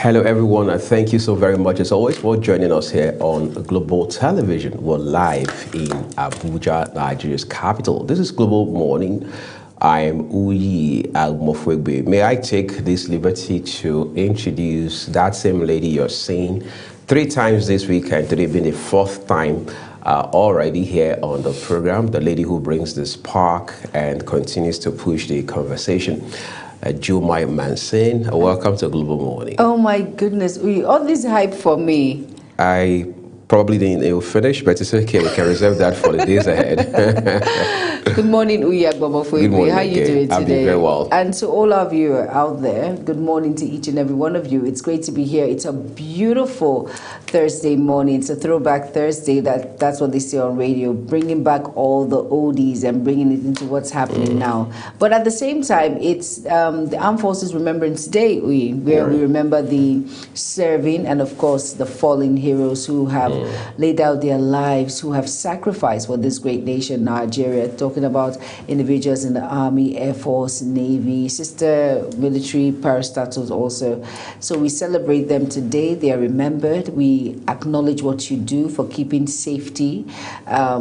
Hello, everyone, and thank you so very much, as always, for joining us here on Global Television. We're live in Abuja, Nigeria's capital. This is Global Morning. I'm Uyi Almofwegbe. May I take this liberty to introduce that same lady you're seeing 3 times this week, and today being the 4th time already here on the program, the lady who brings the spark and continues to push the conversation. Jumai Manson, welcome to Global Morning. Oh my goodness, all this hype for me. I probably didn't finish, but it's okay. We can reserve that for the days ahead. Good morning, Uya Babafwe. Good morning. How are you doing today? I'm doing very well. And to all of you out there, good morning to each and every one of you. It's great to be here. It's a beautiful Thursday morning. It's a throwback Thursday. That's what they say on radio, bringing back all the oldies and bringing it into what's happening now. But at the same time, it's the Armed Forces Remembrance Day, where we remember the serving and, of course, the fallen heroes who have laid out their lives, who have sacrificed for this great nation, Nigeria. Talking about individuals in the Army, Air Force, Navy, sister military parastatals also. So we celebrate them today. They are remembered. We acknowledge what you do for keeping safety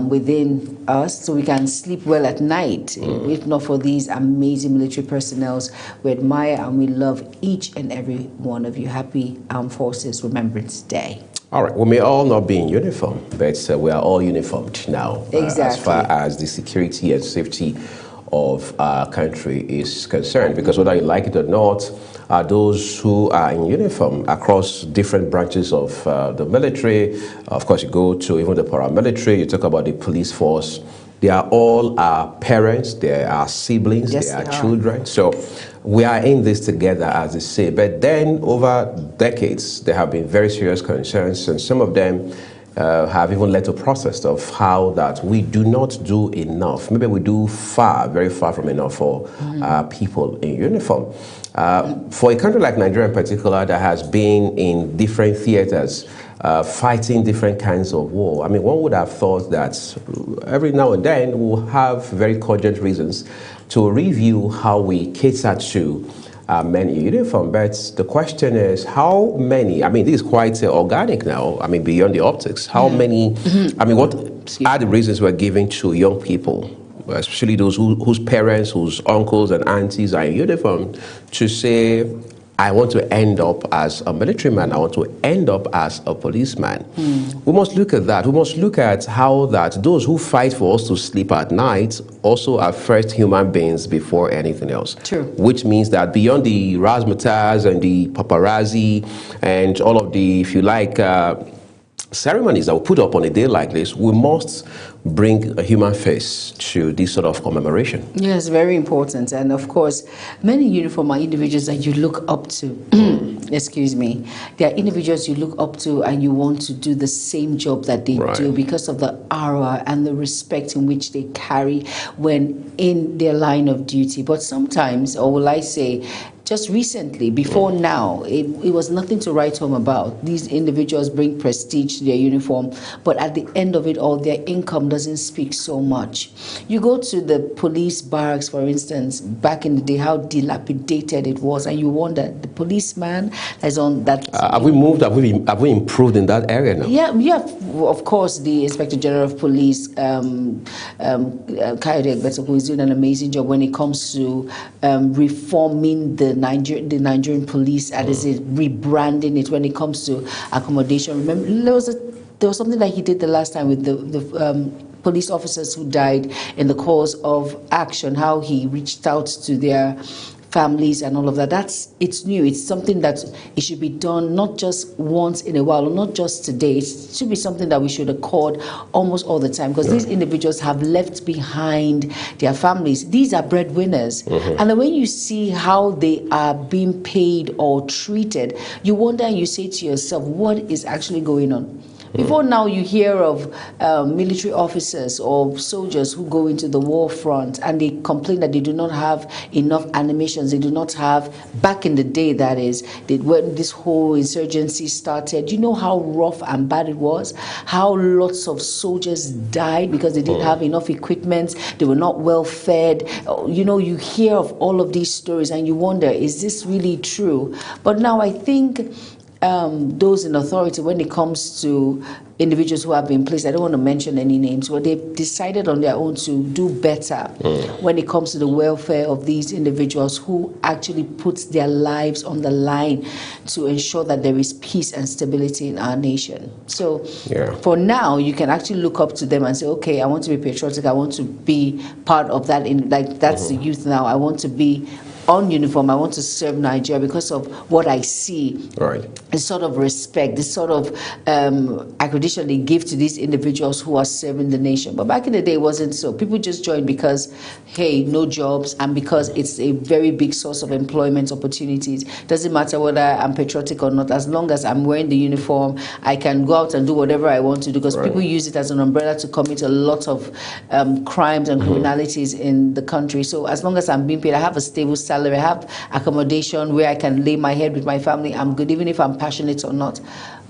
within us so we can sleep well at night. If not for these amazing military personnel, we admire and we love each and every one of you. Happy Armed Forces Remembrance Day. All right, we may all not be in uniform, but we are all uniformed now. Exactly. As far as the security and safety of our country is concerned, because whether you like it or not, those who are in uniform across different branches of the military, of course you go to even the paramilitary, you talk about the police force, they are all our parents, they are siblings, yes, they are children. So we are in this together, as they say. But then over decades, there have been very serious concerns, and some of them have even led to a process of how that we do not do enough. Maybe we do very far from enough for people in uniform. For a country like Nigeria in particular that has been in different theaters, fighting different kinds of war. I mean, one would have thought that every now and then we'll have very cogent reasons to review how we cater to men in uniform. But the question is, how many, I mean, this is quite organic now, I mean, beyond the optics, how many, I mean, what are the reasons we're giving to young people, especially those whose parents, whose uncles and aunties are in uniform, to say, I want to end up as a military man. I want to end up as a policeman. We must look at that. We must look at how that those who fight for us to sleep at night also are first human beings before anything else. True. Which means that beyond the razzmatazz and the paparazzi and all of the, if you like, ceremonies that we put up on a day like this, we must bring a human face to this sort of commemoration. Yes, very important. And of course, many uniform are individuals that you look up to. Excuse me. They are individuals you look up to and you want to do the same job that they do because of the aura and the respect in which they carry when in their line of duty. But sometimes, or will I say, just recently, before now, it was nothing to write home about. These individuals bring prestige to their uniform, but at the end of it all, their income doesn't speak so much. You go to the police barracks, for instance, back in the day, how dilapidated it was, and you wonder, the policeman is on that. Have we moved? Have we improved in that area now? Yeah. Of course, the Inspector General of Police, Kayode Egbetokun, is doing an amazing job when it comes to reforming the Nigerian police, and is it rebranding it when it comes to accommodation. Remember, there was something that he did the last time with the police officers who died in the course of action, how he reached out to their families and all of that. It's new. It's something that it should be done not just once in a while, or not just today. It should be something that we should accord almost all the time, because these individuals have left behind their families. These are breadwinners. And when you see how they are being paid or treated, you wonder and you say to yourself, what is actually going on? Before now, you hear of military officers or soldiers who go into the war front and they complain that they do not have enough animations. They do not have, back in the day, that is, when this whole insurgency started, you know how rough and bad it was? How lots of soldiers died because they didn't have enough equipment. They were not well fed. You know, you hear of all of these stories and you wonder, is this really true? But now I think those in authority, when it comes to individuals who have been placed, I don't want to mention any names, but they've decided on their own to do better when it comes to the welfare of these individuals who actually put their lives on the line to ensure that there is peace and stability in our nation. So for now, you can actually look up to them and say, okay, I want to be patriotic, I want to be part of that, that's the youth now, I want to be on uniform, I want to serve Nigeria because of what I see. Right. This sort of respect, this sort of accreditation they give to these individuals who are serving the nation. But back in the day, it wasn't so. People just joined because, hey, no jobs, and because it's a very big source of employment opportunities. Doesn't matter whether I'm patriotic or not. As long as I'm wearing the uniform, I can go out and do whatever I want to do, because people use it as an umbrella to commit a lot of crimes and criminalities in the country. So as long as I'm being paid, I have a stable salary, I have accommodation where I can lay my head with my family, I'm good, even if I'm passionate or not.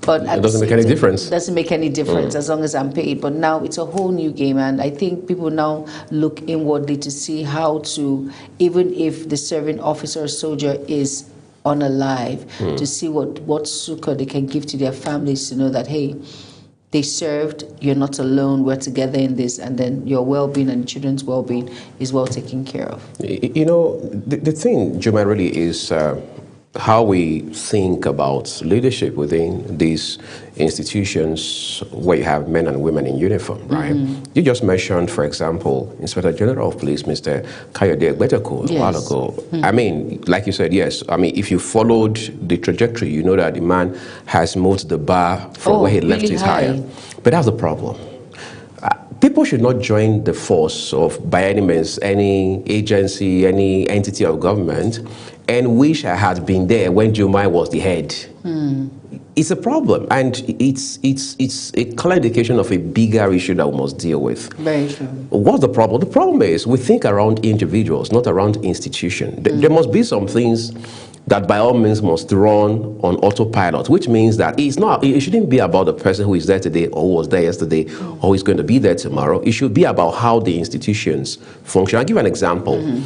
But it doesn't make any difference. It doesn't make any difference as long as I'm paid. But now it's a whole new game, and I think people now look inwardly to see how to, even if the serving officer or soldier is unalive, to see what succor they can give to their families to know that, hey, they served, you're not alone, we're together in this, and then your well-being and children's well-being is well taken care of. You know, the thing, Juma, really is how we think about leadership within these institutions where you have men and women in uniform, right? You just mentioned, for example, Inspector General of Police, Mr. Kayode Egbetokun, a while ago. I mean, like you said, yes. I mean, if you followed the trajectory, you know that the man has moved the bar from where he left his higher. But that's the problem. People should not join the force of, by any means, any agency, any entity of government, and wish I had been there when Jumai was the head. It's a problem, and it's a clear indication of a bigger issue that we must deal with. Very true. What's the problem? The problem is we think around individuals, not around institutions. There must be some things that by all means must run on autopilot, which means that it shouldn't be about the person who is there today or who was there yesterday or who is going to be there tomorrow. It should be about how the institutions function. I'll give you an example.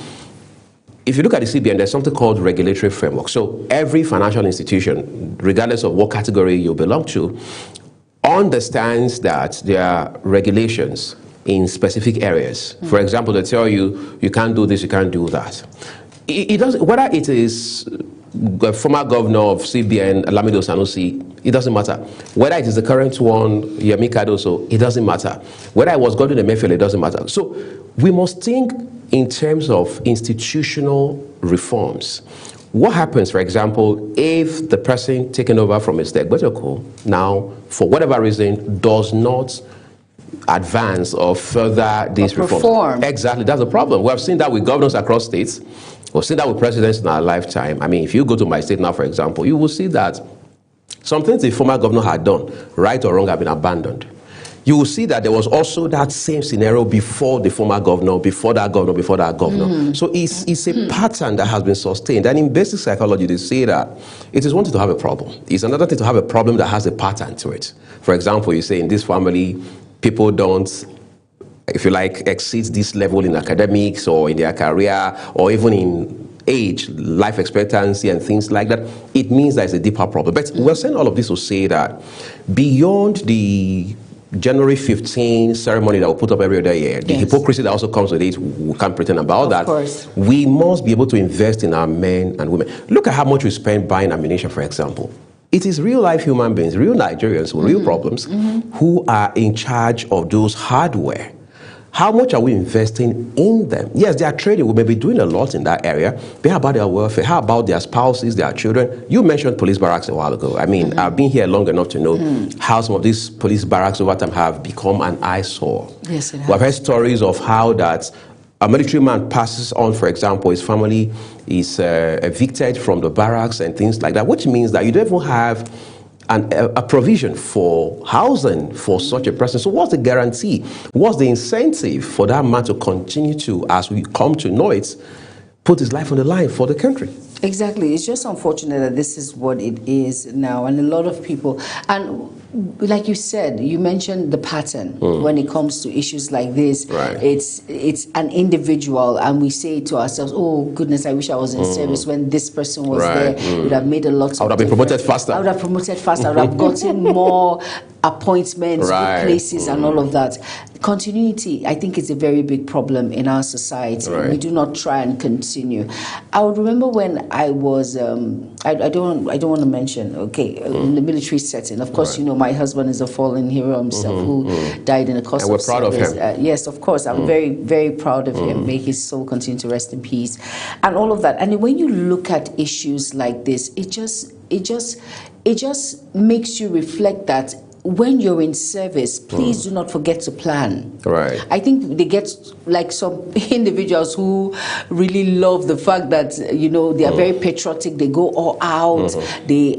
If you look at the CBN, there's something called regulatory framework. So every financial institution, regardless of what category you belong to, understands that there are regulations in specific areas. For example, they tell you, you can't do this, you can't do that. It doesn't, whether it is the former governor of CBN, Lamido Sanusi, it doesn't matter. Whether it is the current one, Yemi Cardoso, it doesn't matter. Whether I was Godwin Emefiele, it doesn't matter. So we must think in terms of institutional reforms. What happens, for example, if the person taken over from Mr. Egbetokun now, for whatever reason, does not advance or further these reforms? Exactly, that's the problem. We have seen that with governors across states. We've seen that with presidents in our lifetime. I mean, if you go to my state now, for example, you will see that some things the former governor had done, right or wrong, have been abandoned. You will see that there was also that same scenario before the former governor, before that governor, before that governor. So it's a pattern that has been sustained. And in basic psychology, they say that it is one thing to have a problem. It's another thing to have a problem that has a pattern to it. For example, you say in this family, people don't, if you like, exceed this level in academics or in their career or even in age, life expectancy and things like that. It means there's a deeper problem. But we're saying all of this to say that beyond the January 15 ceremony that we put up every other year, the hypocrisy that also comes with it, we can't pretend about that. Of course. We must be able to invest in our men and women. Look at how much we spend buying ammunition, for example. It is real life human beings, real Nigerians with real problems who are in charge of those hardware. How much are we investing in them? Yes, they are trading. We may be doing a lot in that area. But how about their welfare? How about their spouses, their children? You mentioned police barracks a while ago. I mean, I've been here long enough to know how some of these police barracks over time have become an eyesore. Yes, it has. We've heard stories of how that a military man passes on, for example, his family is evicted from the barracks and things like that, which means that you don't even have a provision for housing for such a person. So what's the guarantee? What's the incentive for that man to continue to, as we come to know it, put his life on the line for the country? Exactly. It's just unfortunate that this is what it is now. And a lot of people, and like you said, you mentioned the pattern when it comes to issues like this. Right. It's an individual, and we say to ourselves, oh, goodness, I wish I was in service when this person was there. It would have made a lot of I would have been promoted faster. I would have promoted faster. I would have gotten more appointments, good places, and all of that. Continuity, I think, is a very big problem in our society. Right. We do not try and continue. I would remember when I was, I don't want to mention, in the military setting. Of course, you know, my husband is a fallen hero himself who died in the course and of we're proud service. of him. Yes, of course. I'm very, very proud of him. May his soul continue to rest in peace, and all of that. And when you look at issues like this, it just makes you reflect that when you're in service, please do not forget to plan. Right. I think they get like some individuals who really love the fact that, you know, they are very patriotic. They go all out. They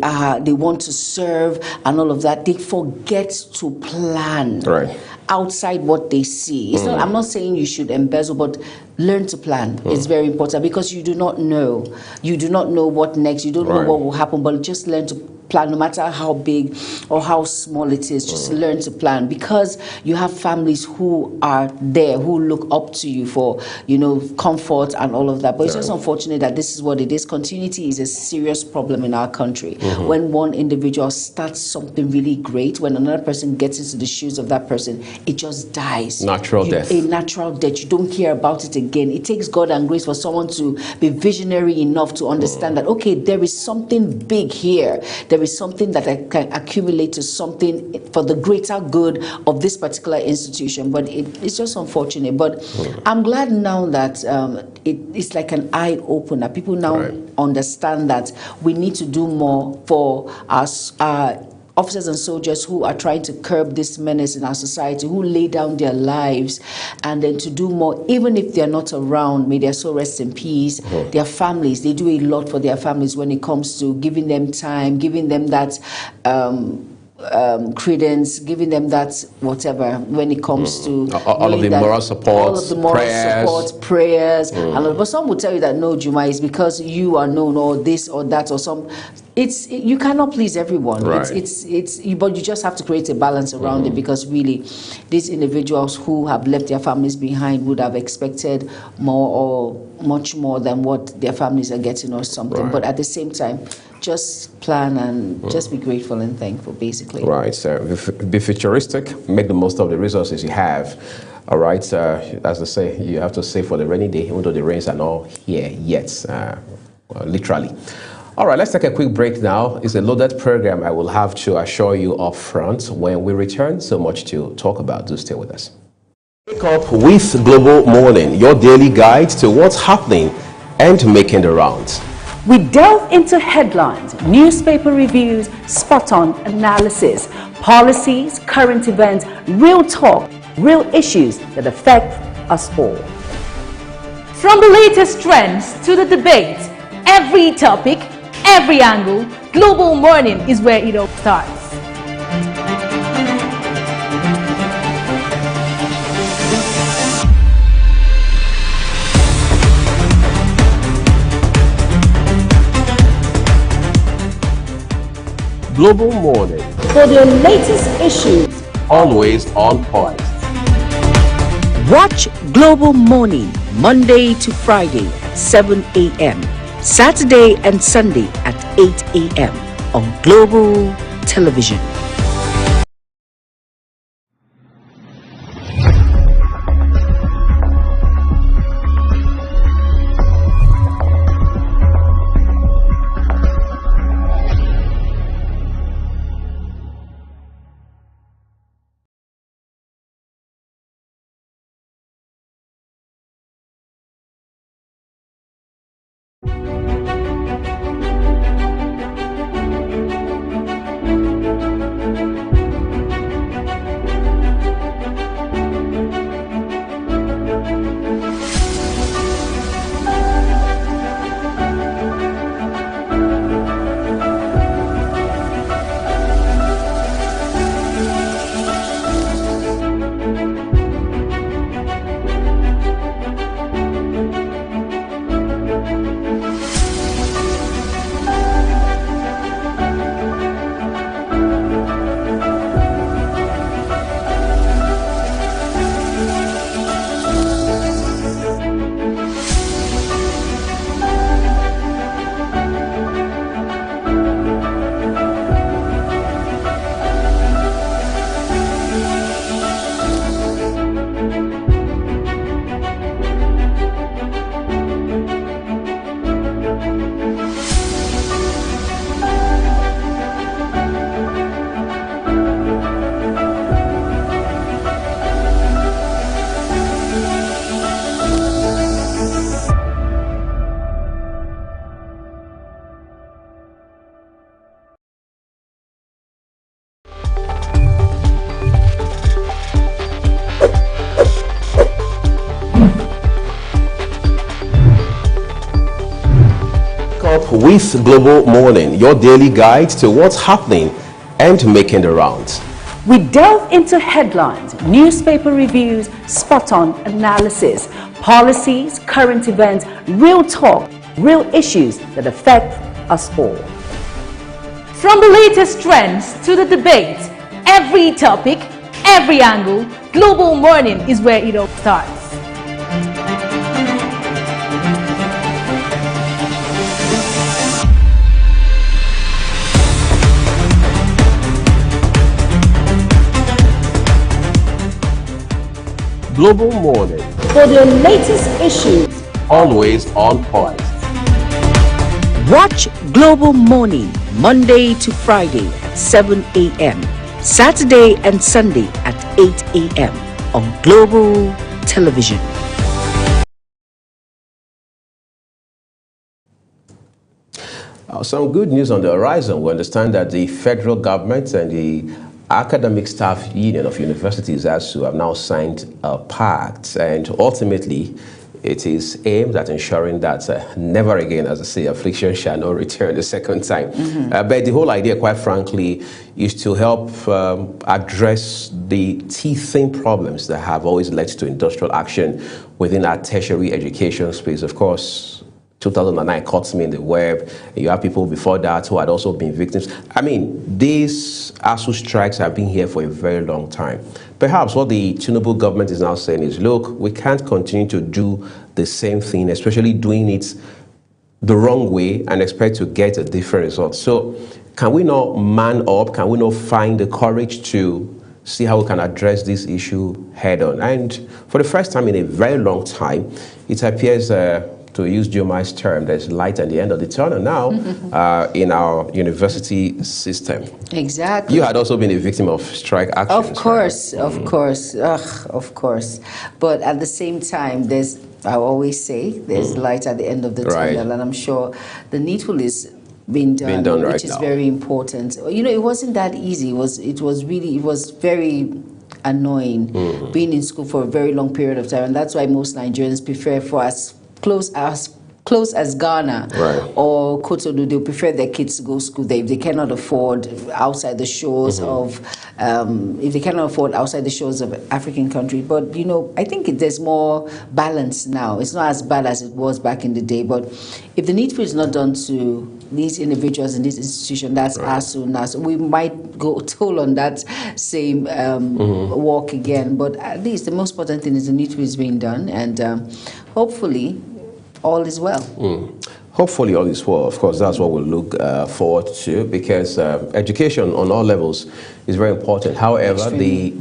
want to serve and all of that. They forget to plan. Right. Outside what they see. It's not, I'm not saying you should embezzle, but learn to plan. It's very important because you do not know. You do not know what next. You don't know what will happen, but just learn to plan, no matter how big or how small it is. Just learn to plan, because you have families who are there, who look up to you for, you know, comfort and all of that. But it's just unfortunate that this is what it is. Continuity is a serious problem in our country. When one individual starts something really great, when another person gets into the shoes of that person, it just dies. Natural death. A natural death. You don't hear about it again. It takes God and grace for someone to be visionary enough to understand that, okay, there is something big here. There is something that I can accumulate to something for the greater good of this particular institution. But it's just unfortunate. But I'm glad now that it's like an eye opener. People now understand that we need to do more for us. Officers and soldiers who are trying to curb this menace in our society, who lay down their lives, and then to do more, even if they're not around, may their soul rest in peace. Their families, they do a lot for their families when it comes to giving them time, giving them that credence, giving them that whatever when it comes to all of the moral support, prayers, and but some will tell you that no, Juma, is because you are known or this or that or some. You cannot please everyone. Right. But you just have to create a balance around it, because really these individuals who have left their families behind would have expected more or much more than what their families are getting or something. But at the same time, just plan and just be grateful and thankful, basically. Right. So be futuristic, make the most of the resources you have. All right. As I say, you have to save for the rainy day, even though the rains are not here yet, literally. All right, let's take a quick break now. It's a loaded program, I will have to assure you up front. When we return, so much to talk about. Do stay with us. Wake up with Global Morning, your daily guide to what's happening and making the rounds. We delve into headlines, newspaper reviews, spot-on analysis, policies, current events, real talk, real issues that affect us all. From the latest trends to the debates, every topic, every angle, Global Morning is where it all starts. Global Morning, For the latest issues, always on point. watch Global Morning Monday to Friday at 7 a.m. Saturday and Sunday at 8 a.m. on Global Television. Up with Global Morning, your daily guide to what's happening and making the rounds. We delve into headlines, newspaper reviews, spot-on analysis, policies, current events, real talk, real issues that affect us all. From the latest trends to the debates, every topic, every angle, Global Morning is where it all starts. Global Morning, For the latest issues, always on point. watch Global Morning Monday to Friday at 7 a.m., Saturday and Sunday at 8 a.m. on Global Television. Some good news on the horizon. We understand that the federal government and the Academic Staff Union of Universities ASUU have now signed a pact, and ultimately it is aimed at ensuring that never again, as I say, affliction shall not return the second time. But the whole idea, quite frankly, is to help address the teething problems that have always led to industrial action within our tertiary education space. Of course, 2009 caught me in the web. You have people before that who had also been victims. I mean, these ASUU strikes have been here for a very long time. Perhaps what the Tinubu government is now saying is, look, we can't continue to do the same thing, especially doing it the wrong way and expect to get a different result. So can we not man up? Can we not find the courage to see how we can address this issue head on? And for the first time in a very long time, it appears to use Jomai's term, there's light at the end of the tunnel now in our university system. Exactly. You had also been a victim of strike actions. Of course, right? Of course. But at the same time, I always say, there's light at the end of the tunnel, and I'm sure the needful is being done right which is now. very important. You know, it wasn't that easy. It was very annoying being in school for a very long period of time, and that's why most Nigerians prefer for us close as Ghana or Cotonou, they prefer their kids to go to school there if they cannot afford outside the shores of African countries. But you know, I think there's more balance now. It's not as bad as it was back in the day. But if the needful is not done to these individuals in this institution, that's ASUU, NASU, we might go toll on that same walk again. But at least the most important thing is the needful is being done, and hopefully all is well. Hopefully all is well. Of course, that's what we'll look forward to, because education on all levels is very important. However, the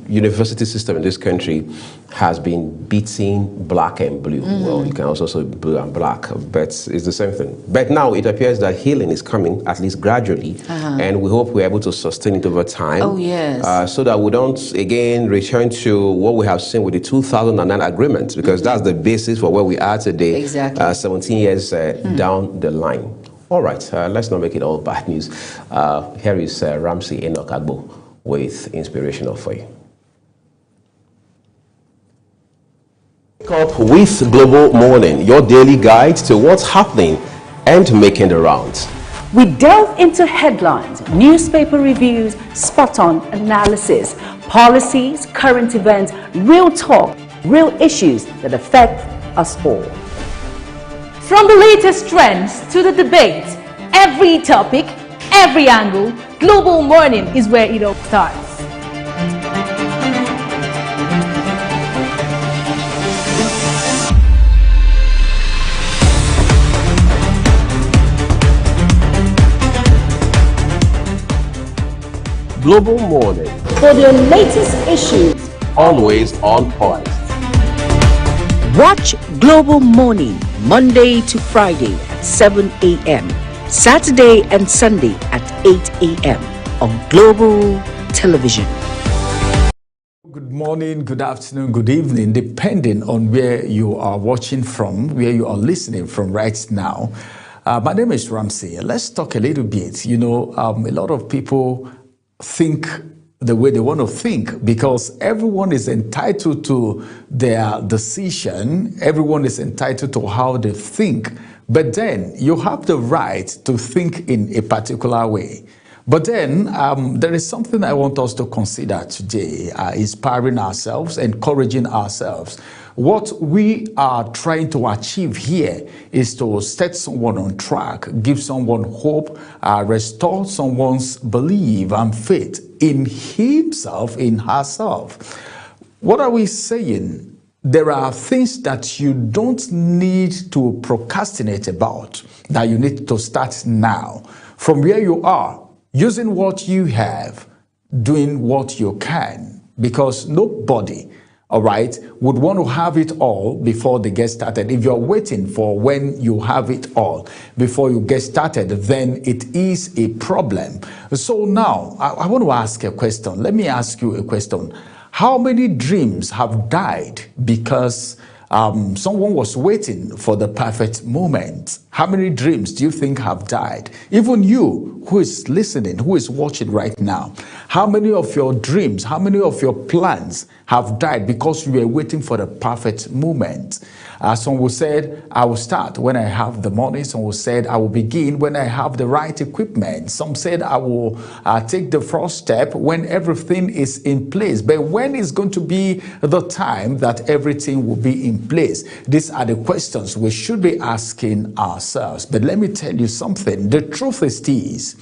university system in this country has been beating black and blue. Well, you can also say blue and black, but it's the same thing. But now it appears that healing is coming, at least gradually, and we hope we're able to sustain it over time. Oh, yes. So that we don't, again, return to what we have seen with the 2009 agreement, because that's the basis for where we are today, exactly. 17 years down the line. All right, let's not make it all bad news. Here is Ramsey Enoch Agbo with Inspirational for you. Wake up with Global Morning, your daily guide to what's happening and making the rounds. We delve into headlines, newspaper reviews, spot-on analysis, policies, current events, real talk, real issues that affect us all. From the latest trends to the debates, every topic, every angle, Global Morning is where it all starts. Global Morning, For the latest issues, always on point. watch Global Morning Monday to Friday at 7 a.m., Saturday and Sunday at 8 a.m. on Global Television. Good morning, good afternoon, good evening, depending on where you are watching from, where you are listening from right now. My name is Ramsey. Let's talk a little bit. You know, a lot of people think the way they want to think, because everyone is entitled to their decision. Everyone is entitled to how they think. but then you have the right to think in a particular way. But then there is something I want us to consider today, inspiring ourselves, encouraging ourselves. What we are trying to achieve here is to set someone on track, give someone hope, restore someone's belief and faith in himself, in herself. What are we saying? There are things that you don't need to procrastinate about, that you need to start now. From where you are, using what you have, doing what you can, because nobody, all right, would want to have it all before they get started. If you're waiting for when you have it all before you get started, then it is a problem. So now, I want to ask a question. Let me ask you a question. How many dreams have died because someone was waiting for the perfect moment? How many dreams do you think have died? Even you who is listening, who is watching right now, how many of your dreams, how many of your plans have died because you were waiting for the perfect moment? Some will say, I will start when I have the money. Some will say, I will begin when I have the right equipment. Some said, I will take the first step when everything is in place. But when is going to be the time that everything will be in place? These are the questions we should be asking ourselves. But let me tell you something. The truth is this: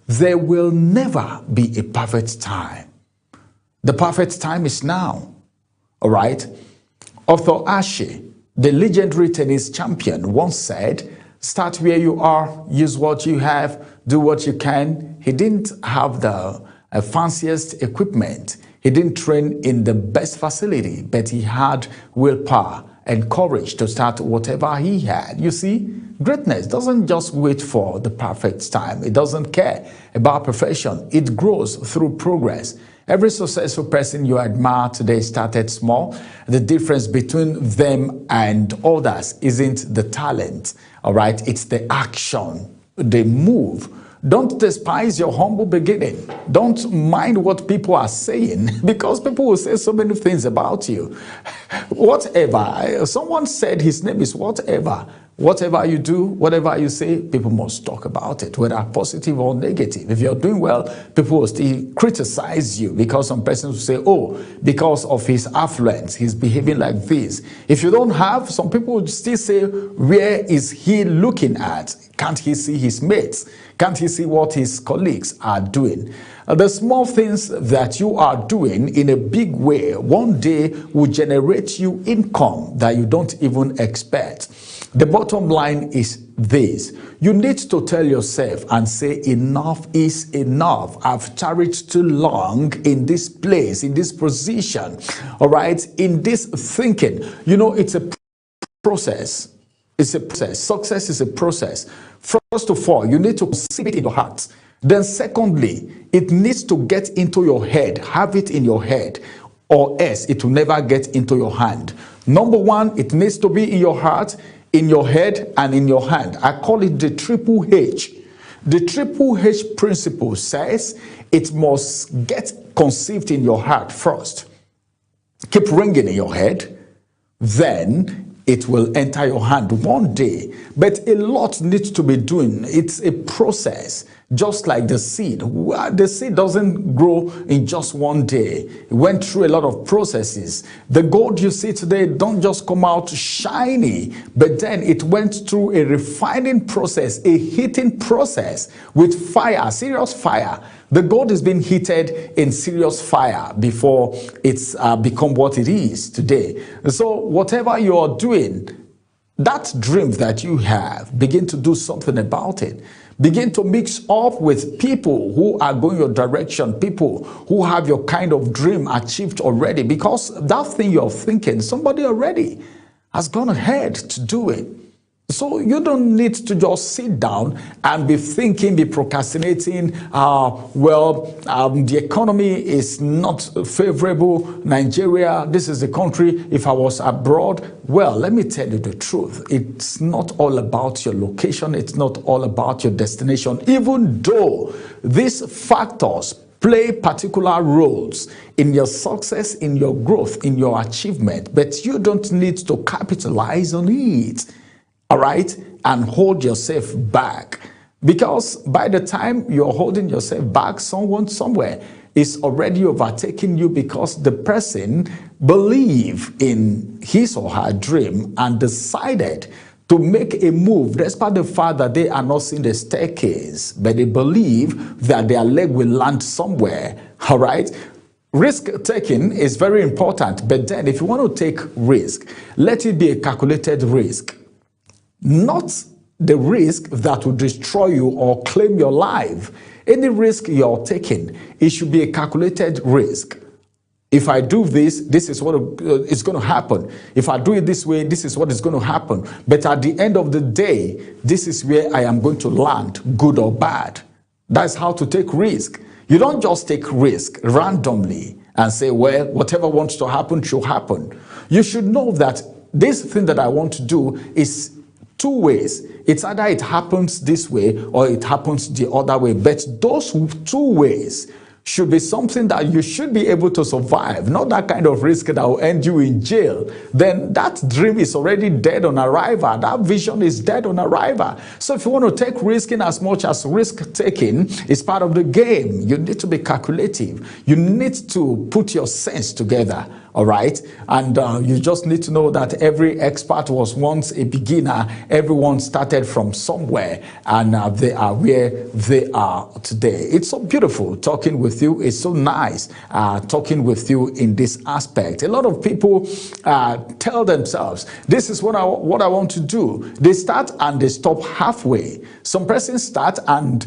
there will never be a perfect time. The perfect time is now. All right? Arthur Ashe, the legendary tennis champion, once said, start where you are, use what you have, do what you can. He didn't have the fanciest equipment. He didn't train in the best facility, but he had willpower and courage to start whatever he had. You see, greatness doesn't just wait for the perfect time. It doesn't care about perfection. It grows through progress. Every successful person you admire today started small. The difference between them and others isn't the talent, all right? It's the action, the move. Don't despise your humble beginning. Don't mind what people are saying, because people will say so many things about you. Whatever. Someone said his name is whatever. Whatever you do, whatever you say, people must talk about it, whether positive or negative. If you're doing well, people will still criticize you, because some persons will say, oh, because of his affluence, he's behaving like this. If you don't have, some people will still say, where is he looking at? Can't he see his mates? Can't he see what his colleagues are doing? The small things that you are doing in a big way one day will generate you income that you don't even expect. The bottom line is this: you need to tell yourself and say, enough is enough. I've tarried too long in this place, in this position, all right, in this thinking. You know, it's a process. It's a process. Success is a process. First of all, you need to conceive it in your heart. Then secondly, it needs to get into your head. Have it in your head, or else it will never get into your hand. Number one, it needs to be in your heart, in your head, and in your hand. I call it the triple H. The triple H principle says it must get conceived in your heart first, keep ringing in your head, then it will enter your hand one day. But a lot needs to be doing. It's a process, just like the seed. The seed doesn't grow in just one day. It went through a lot of processes. The gold you see today don't just come out shiny, but then it went through a refining process, a heating process with fire, serious fire. The gold is being heated in serious fire before it's become what it is today. So whatever you're doing, that dream that you have, begin to do something about it. Begin to mix up with people who are going your direction, people who have your kind of dream achieved already, because that thing you're thinking, somebody already has gone ahead to do it. So you don't need to just sit down and be thinking, be procrastinating. The economy is not favorable. Nigeria, this is the country. If I was abroad, well, let me tell you the truth. It's not all about your location. It's not all about your destination, even though these factors play particular roles in your success, in your growth, in your achievement. But you don't need to capitalize on it. all right, and hold yourself back. Because by the time you're holding yourself back, someone somewhere is already overtaking you because the person believed in his or her dream and decided to make a move despite the fact that they are not seeing the staircase, but they believe that their leg will land somewhere, all right? Risk taking is very important, but then if you want to take risk, let it be a calculated risk, not the risk that will destroy you or claim your life. Any risk you're taking, it should be a calculated risk. If I do this, this is what is going to happen. If I do it this way, this is what is going to happen. But at the end of the day, this is where I am going to land, good or bad. That's how to take risk. You don't just take risk randomly and say, well, whatever wants to happen should happen. You should know that this thing that I want to do is two ways. It's either it happens this way or it happens the other way. But those two ways should be something that you should be able to survive, not that kind of risk that will end you in jail. Then that dream is already dead on arrival. That vision is dead on arrival. So if you want to take risk in as much as risk taking is part of the game, you need to be calculative. You need to put your sense together. All right. And you just need to know that every expert was once a beginner. Everyone started from somewhere and they are where they are today. It's so beautiful talking with you. It's so nice talking with you in this aspect. A lot of people tell themselves, this is what I want to do. They start and they stop halfway. Some persons start and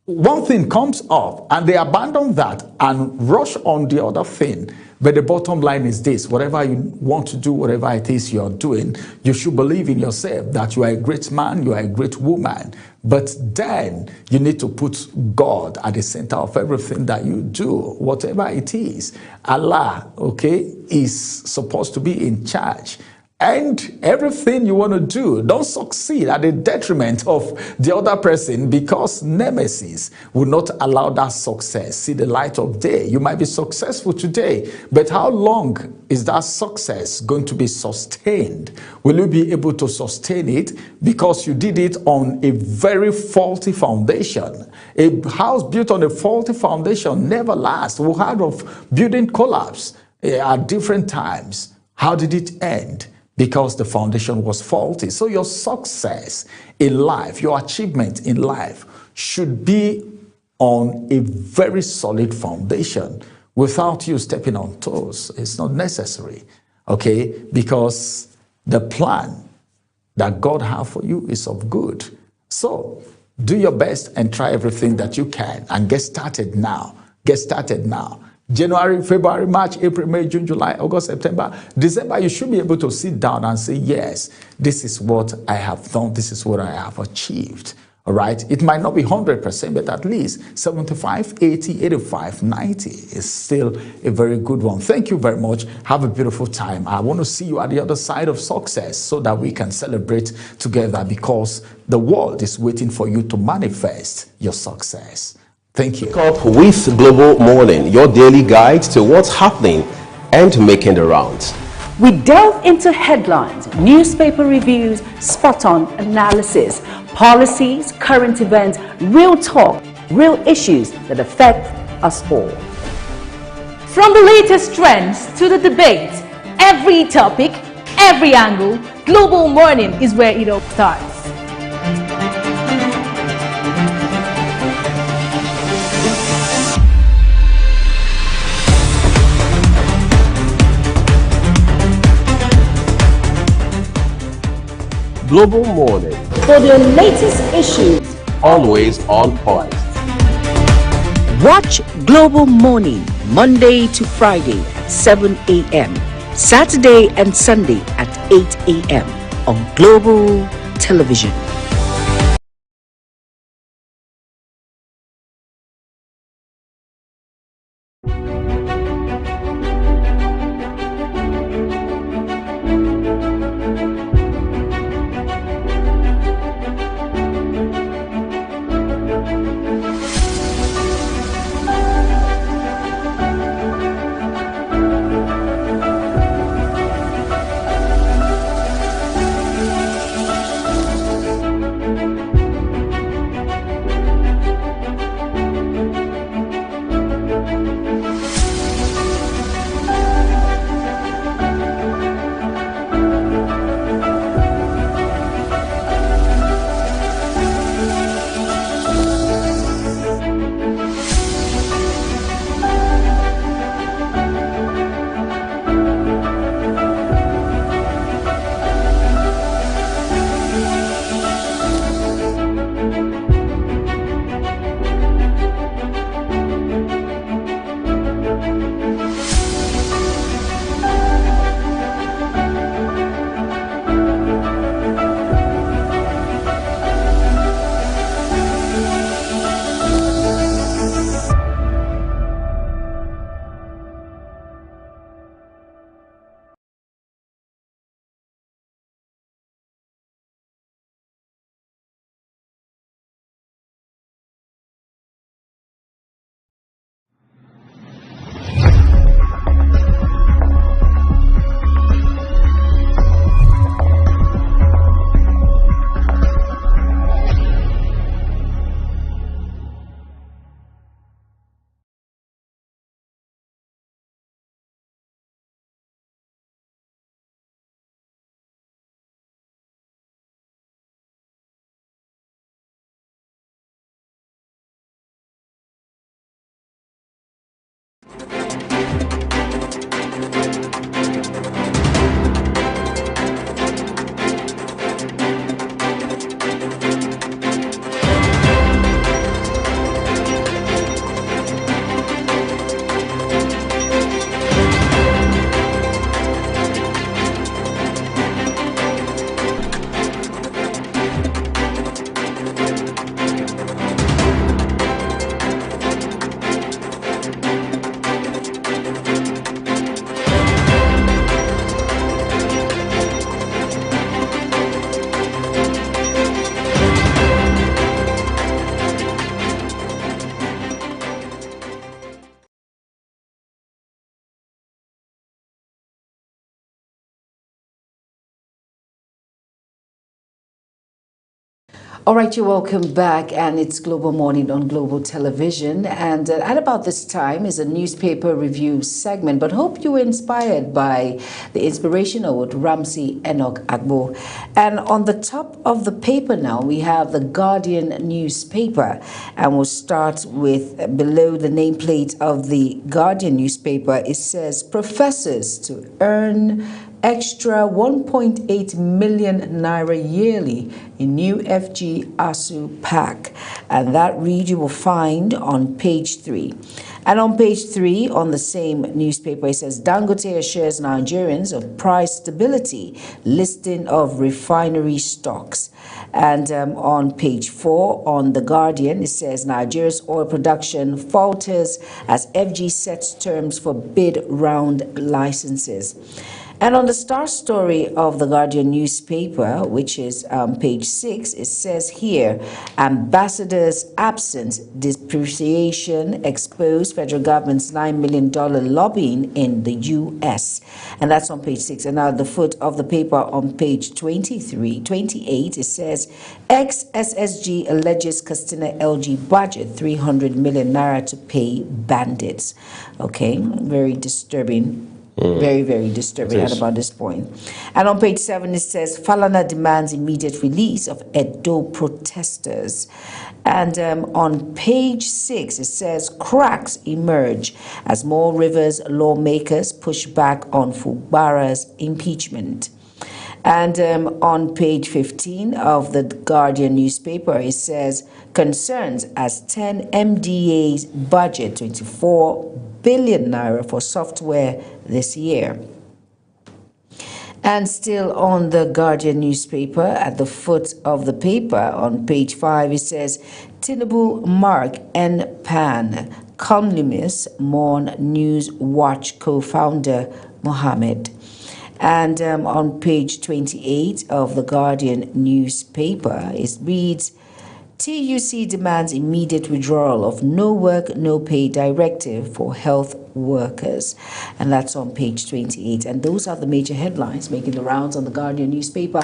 one thing comes up and they abandon that and rush on the other thing. But the bottom line is this: whatever you want to do, whatever it is you're doing, you should believe in yourself that you are a great man, you are a great woman. But then you need to put God at the center of everything that you do, whatever it is. Allah, okay, is supposed to be in charge. And everything you want to do, don't succeed at the detriment of the other person, because nemesis will not allow that success see the light of day. You might be successful today, but how long is that success going to be sustained? Will you be able to sustain it because you did it on a very faulty foundation? A house built on a faulty foundation never lasts. We heard of building collapse at different times. How did it end? Because the foundation was faulty. So your success in life, your achievement in life should be on a very solid foundation without you stepping on toes. It's not necessary, okay? Because the plan that God has for you is of good. So do your best and try everything that you can and get started now. Get started now. January, February, March, April, May, June, July, August, September, December, you should be able to sit down and say, yes, this is what I have done. This is what I have achieved. All right. It might not be 100%, but at least 75, 80, 85, 90 is still a very good one. Thank you very much. Have a beautiful time. I want to see you at the other side of success so that we can celebrate together, because the world is waiting for you to manifest your success. Thank you. Wake up with Global Morning, your daily guide to what's happening and making the rounds. We delve into headlines, newspaper reviews, spot-on analysis, policies, current events, real talk, real issues that affect us all. From the latest trends to the debate, every topic, every angle, Global Morning is where it all starts. Global Morning, For the latest issues, always on point. Watch Global Morning Monday to Friday at 7 a.m. Saturday and Sunday at 8 a.m. on Global Television. All right, you're welcome back, and it's Global Morning on Global Television. And at about this time is a newspaper review segment, but hope you were inspired by the inspirational with Ramsey Enoch Agbo. And on the top of the paper now, we have the Guardian newspaper, and we'll start with below the nameplate of the Guardian newspaper. It says professors to earn extra 1.8 million naira yearly in new FG ASU pack, and that read you will find on page 3. And on page 3 on the same newspaper, it says Dangote assures Nigerians of price stability, listing of refinery stocks. And on page 4 on The Guardian, it says Nigeria's oil production falters as FG sets terms for bid round licenses. And on the star story of the Guardian newspaper, which is page 6, it says here, ambassadors absent, depreciation exposed federal government's $9 million lobbying in the U.S. And that's on page 6. And now at the foot of the paper on page 28, it says, ex-SSG alleges Castina LG budget 300 million naira to pay bandits. Okay, very disturbing. Very, very disturbing at about this point. And on page 7, it says, Falana demands immediate release of Edo protesters. And on page 6, it says, cracks emerge as more Rivers lawmakers push back on Fubara's impeachment. And on page 15 of the Guardian newspaper, it says, concerns as 10 MDA's budget 24 billion naira for software this year. And still on the Guardian newspaper, at the foot of the paper on page 5, it says, Tinubu Mark NPAN, columnists mourn News Watch co-founder Mohammed. And on page 28 of the Guardian newspaper, it reads, TUC demands immediate withdrawal of no work, no pay directive for health workers. And that's on page 28. And those are the major headlines making the rounds on the Guardian newspaper.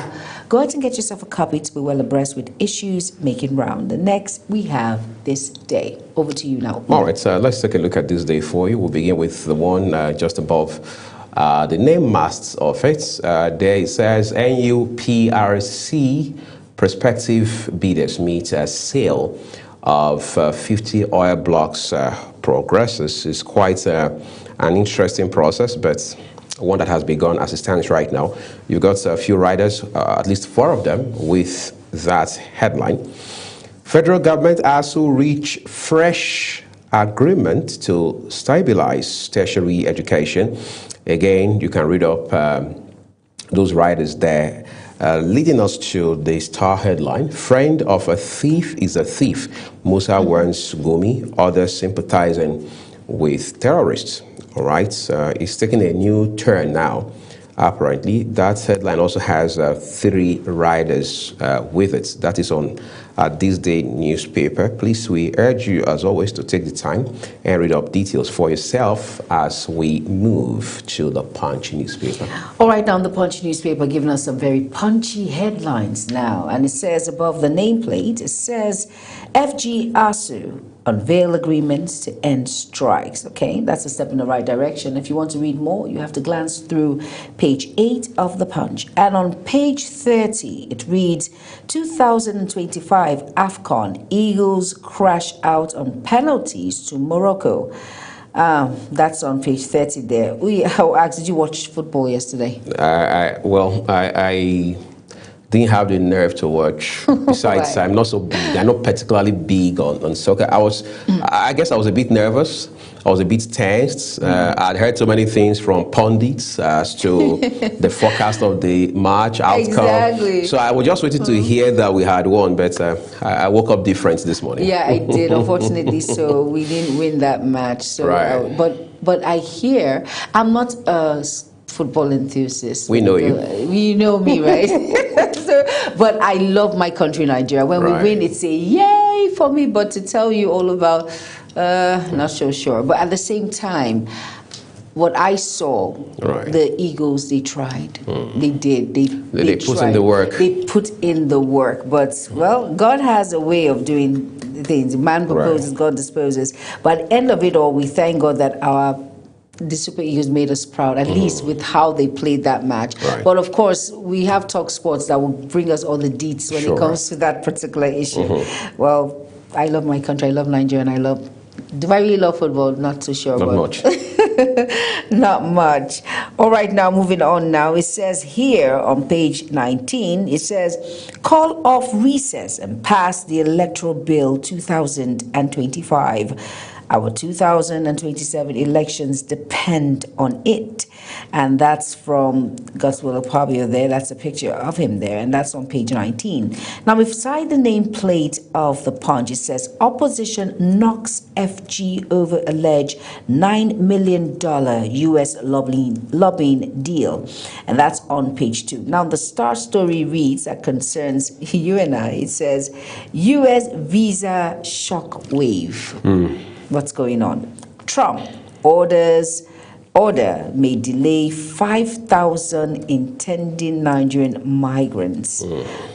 Go ahead and get yourself a copy to be well abreast with issues making round. The next, we have This Day. Over to you now. All right, let's take a look at This Day for you. We'll begin with the one just above the name masts of it. There it says NUPRC prospective bidders meet a sale of 50 oil blocks progresses. Is quite an interesting process, but one that has begun as it stands right now. You've got a few riders, at least 4 of them, with that headline. Federal government ASU reach fresh agreement to stabilize tertiary education. Again, you can read up those riders there. Leading us to the star headline, friend of a thief is a thief. Musa warns Gumi, others sympathizing with terrorists. All right, it's taking a new turn now. Apparently, that headline also has 3 riders with it. That is on This Day newspaper. Please, we urge you, as always, to take the time and read up details for yourself as we move to the Punch newspaper. All right, now the Punch newspaper giving us some very punchy headlines now. And it says above the nameplate, it says FG ASU unveil agreements to end strikes. Okay, that's a step in the right direction. If you want to read more, you have to glance through page 8 of the Punch. And on page 30, it reads, 2025 AFCON, Eagles crash out on penalties to Morocco. That's on page 30 there. I'll ask, did you watch football yesterday? I didn't have the nerve to watch. Besides, Right. I'm not so big. I'm not particularly big on soccer. I guess I was a bit nervous. I was a bit tensed. I'd heard so many things from pundits as to the forecast of the match outcome. Exactly. So I was just waiting to hear that we had won, but I woke up different this morning. Yeah, I did. Unfortunately, so we didn't win that match. So, Right. but I hear I'm not a football enthusiast. We know you. You know me, right? But I love my country, Nigeria. When Right. we win, it's a yay for me. But to tell you all about, not so sure. But at the same time, what I saw, Right. the Eagles, they tried. They did. They put in tried. the work. They put in the work. But, well, God has a way of doing things. Man proposes, Right. God disposes. But at the end of it all, we thank God that the Super Eagles made us proud, at least with how they played that match. Right. But of course, we have Talk Sports that will bring us all the deets when Sure. it comes to that particular issue. Well, I love my country, I love Nigeria, and do I really love football? Not too sure. Not but much. Not much. All right, now moving on now. It says here on page 19, it says, call off recess and pass the Electoral Bill 2025. Our 2027 elections depend on it. And that's from Godswill Akpabio there. That's a picture of him there. And that's on page 19. Now, beside the nameplate of the Punch, it says, opposition knocks FG over alleged $9 million U.S. lobbying deal. And that's on page 2. Now, the Star story reads, that concerns you and I, it says, U.S. visa shockwave. What's going on? Trump order may delay 5,000 intending Nigerian migrants.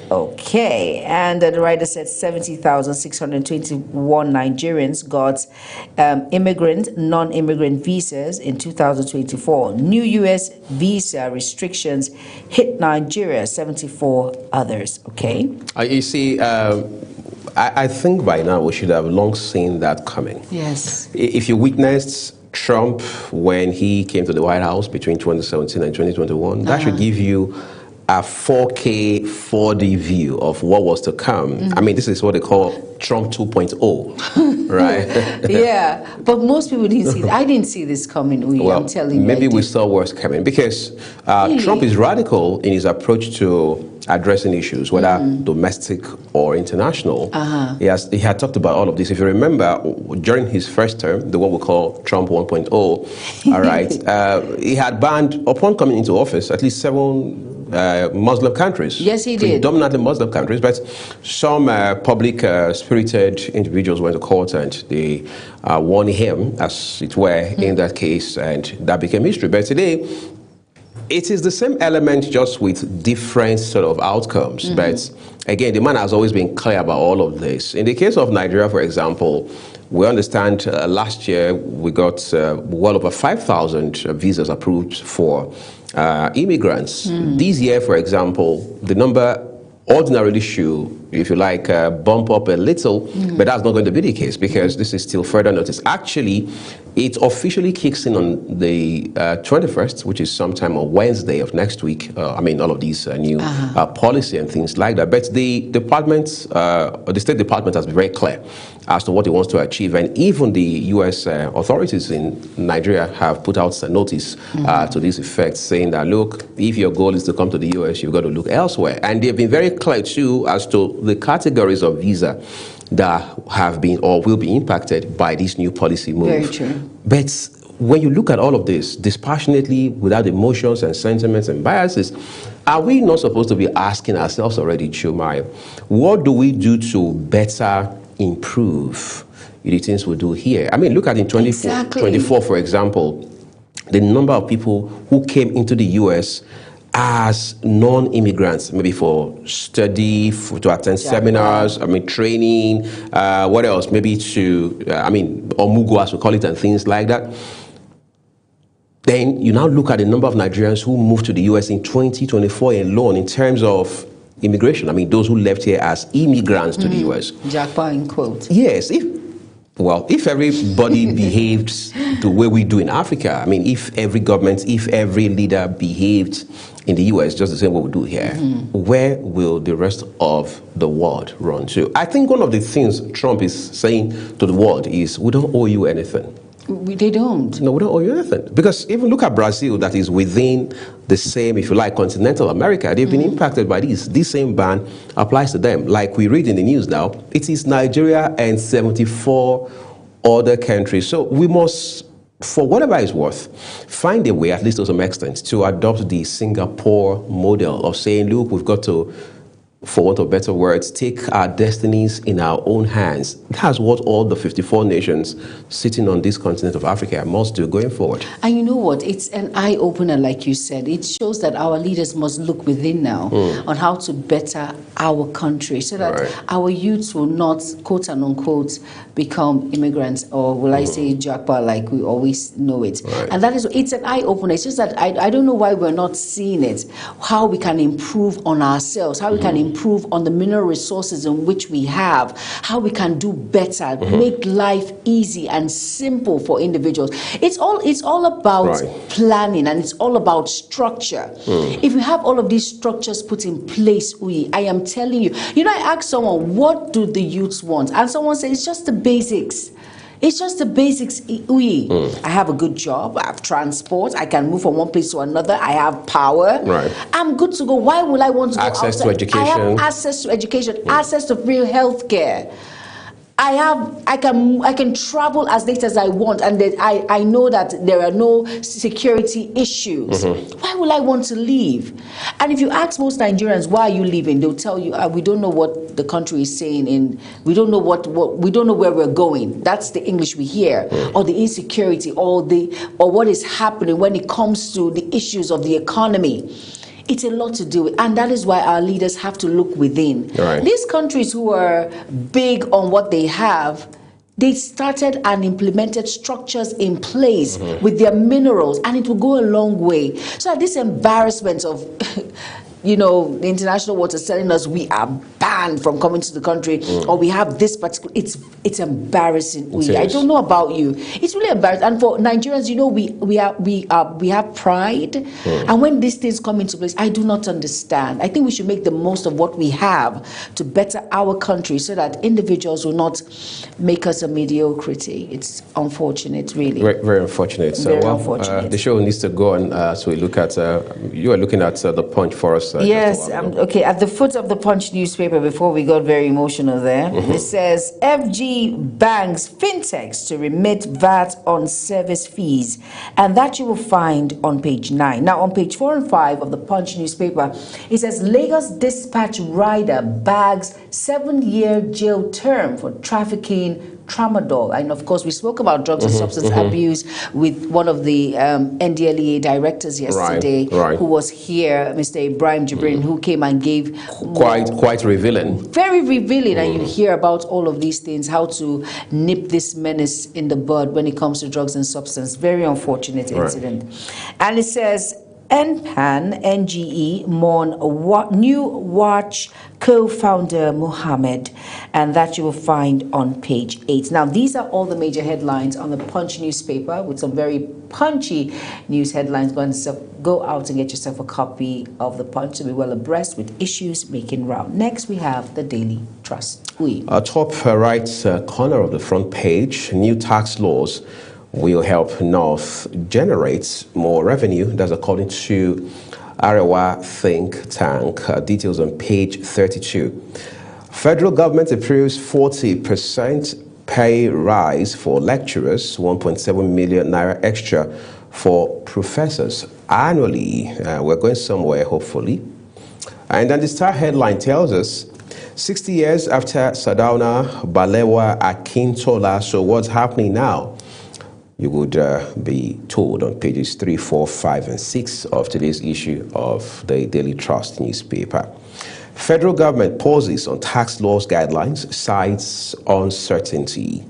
Okay, and the writer said 70,621 Nigerians got immigrant, non-immigrant visas in 2024. New U.S. visa restrictions hit Nigeria, 74 others. Okay. You see, I think by now we should have long seen that coming. Yes. If you witnessed Trump when he came to the White House between 2017 and 2021, that should give you a 4K 4D view of what was to come. I mean, this is what they call Trump 2.0, right? Yeah, but most people didn't see. I didn't see this coming. I'm telling you. Maybe I we did. saw worse coming because Really? Trump is radical in his approach to addressing issues, whether domestic or international. He had talked about all of this. If you remember, during his first term, the one we call Trump 1.0, all right, he had banned, upon coming into office, at least 7 Muslim countries. Yes, he did. Predominantly Muslim countries, but some public spirited individuals went to court and they won him, as it were, in that case, and that became history. But today, it is the same element, just with different sort of outcomes. But again, the man has always been clear about all of this. In the case of Nigeria, for example, we understand last year we got well over 5,000 visas approved for immigrants. This year, for example, the number ordinarily should, if you like, bump up a little, but that's not going to be the case because this is still further notice. Actually, it officially kicks in on the 21st, which is sometime on Wednesday of next week. All of these new policy and things like that. But the department, the State Department has been very clear as to what it wants to achieve. And even the U.S. Authorities in Nigeria have put out a notice to this effect, saying that, look, if your goal is to come to the U.S., you've got to look elsewhere. And they've been very clear, too, as to the categories of visa that have been or will be impacted by this new policy move. Very true. But when you look at all of this dispassionately, without emotions and sentiments and biases, are we not supposed to be asking ourselves already, Chumai, what do we do to better improve the things we do here? I mean, look at in 24, for example, the number of people who came into the U.S. as non-immigrants, maybe for study, to attend seminars, training, what else? Maybe to, Omugo, as we call it, and things like that. Then you now look at the number of Nigerians who moved to the U.S. in 2024 alone in terms of immigration. I mean, those who left here as immigrants to the U.S. Jackpot in quotes. Yes, Well, if everybody behaved the way we do in Africa, I mean, if every government, if every leader behaved in the US just the same way we do here, where will the rest of the world run to? I think one of the things Trump is saying to the world is, we don't owe you anything. They don't. No, we don't owe you anything. Because even look at Brazil, that is within the same, if you like, continental America. They've been impacted by this. This same ban applies to them. Like we read in the news now, it is Nigeria and 74 other countries. So we must, for whatever it's worth, find a way, at least to some extent, to adopt the Singapore model of saying, look, we've got to, for want of better words, take our destinies in our own hands. That's what all the 54 nations sitting on this continent of Africa must do going forward. And you know what? It's an eye-opener, like you said. It shows that our leaders must look within now on how to better our country so that our youths will not, quote and unquote, become immigrants, or will I say jackpot like we always know it. And that is, it's an eye-opener. It's just that I don't know why we're not seeing it, how we can improve on ourselves, how we can improve on the mineral resources in which we have, how we can do better, make life easy and simple for individuals. It's all about planning, and it's all about structure. If you have all of these structures put in place, I am telling you, I asked someone, what do the youths want? And someone said, it's just the basics. It's just the basics. I have a good job. I have transport. I can move from one place to another. I have power. I'm good to go. Why would I want to go outside? Access to education. I have access to education, access to free health care. I can travel as late as I want, and that I know that there are no security issues. Why will I want to leave? And if you ask most Nigerians, why are you leaving? They'll tell you, we don't know what the country is saying, and we don't know we don't know where we're going. That's the English we hear, or the insecurity, or what is happening when it comes to the issues of the economy. It's a lot to do with, and that is why our leaders have to look within. These countries who are big on what they have, they started and implemented structures in place with their minerals, and it will go a long way. So this embarrassment of the international waters telling us we are banned from coming to the country, or we have this particular, it's embarrassing. I don't know about you. It's really embarrassing. And for Nigerians, we have pride. And when these things come into place, I do not understand. I think we should make the most of what we have to better our country so that individuals will not make us a mediocrity. It's unfortunate, really. Very, very unfortunate. Very unfortunate. The show needs to go on. So we look at, you are looking at the Punch for us. Yes, okay. At the foot of the Punch newspaper, before we got very emotional there, it says FG banks fintechs to remit VAT on service fees, and that you will find on page 9. Now, on page 4 and 5 of the Punch newspaper, it says Lagos dispatch rider bags 7-year jail term for trafficking tramadol. And of course, we spoke about drugs and substance abuse with one of the NDLEA directors yesterday, who was here, Mr. Ibrahim Jibrin, who came and gave quite revealing. Very revealing, and you hear about all of these things, how to nip this menace in the bud when it comes to drugs and substance. Very unfortunate incident. And it says NPAN, NGE, mourn New Watch co-founder Mohammed, and that you will find on page 8. Now, these are all the major headlines on the Punch newspaper with some very punchy news headlines. Go out and get yourself a copy of the Punch to be well abreast with issues making round. Next, we have the Daily Trust. Top right corner of the front page, new tax laws will help North generate more revenue. That's according to Arewa think tank. Details on page 32. Federal government approves 40% pay rise for lecturers, 1.7 million naira extra for professors annually. We're going somewhere, hopefully. And then the Star headline tells us 60 years after Sardauna, Balewa, Akintola. So what's happening now? You would be told on pages 3, 4, 5, and 6 of today's issue of the Daily Trust newspaper. Federal government pauses on tax laws guidelines, cites uncertainty.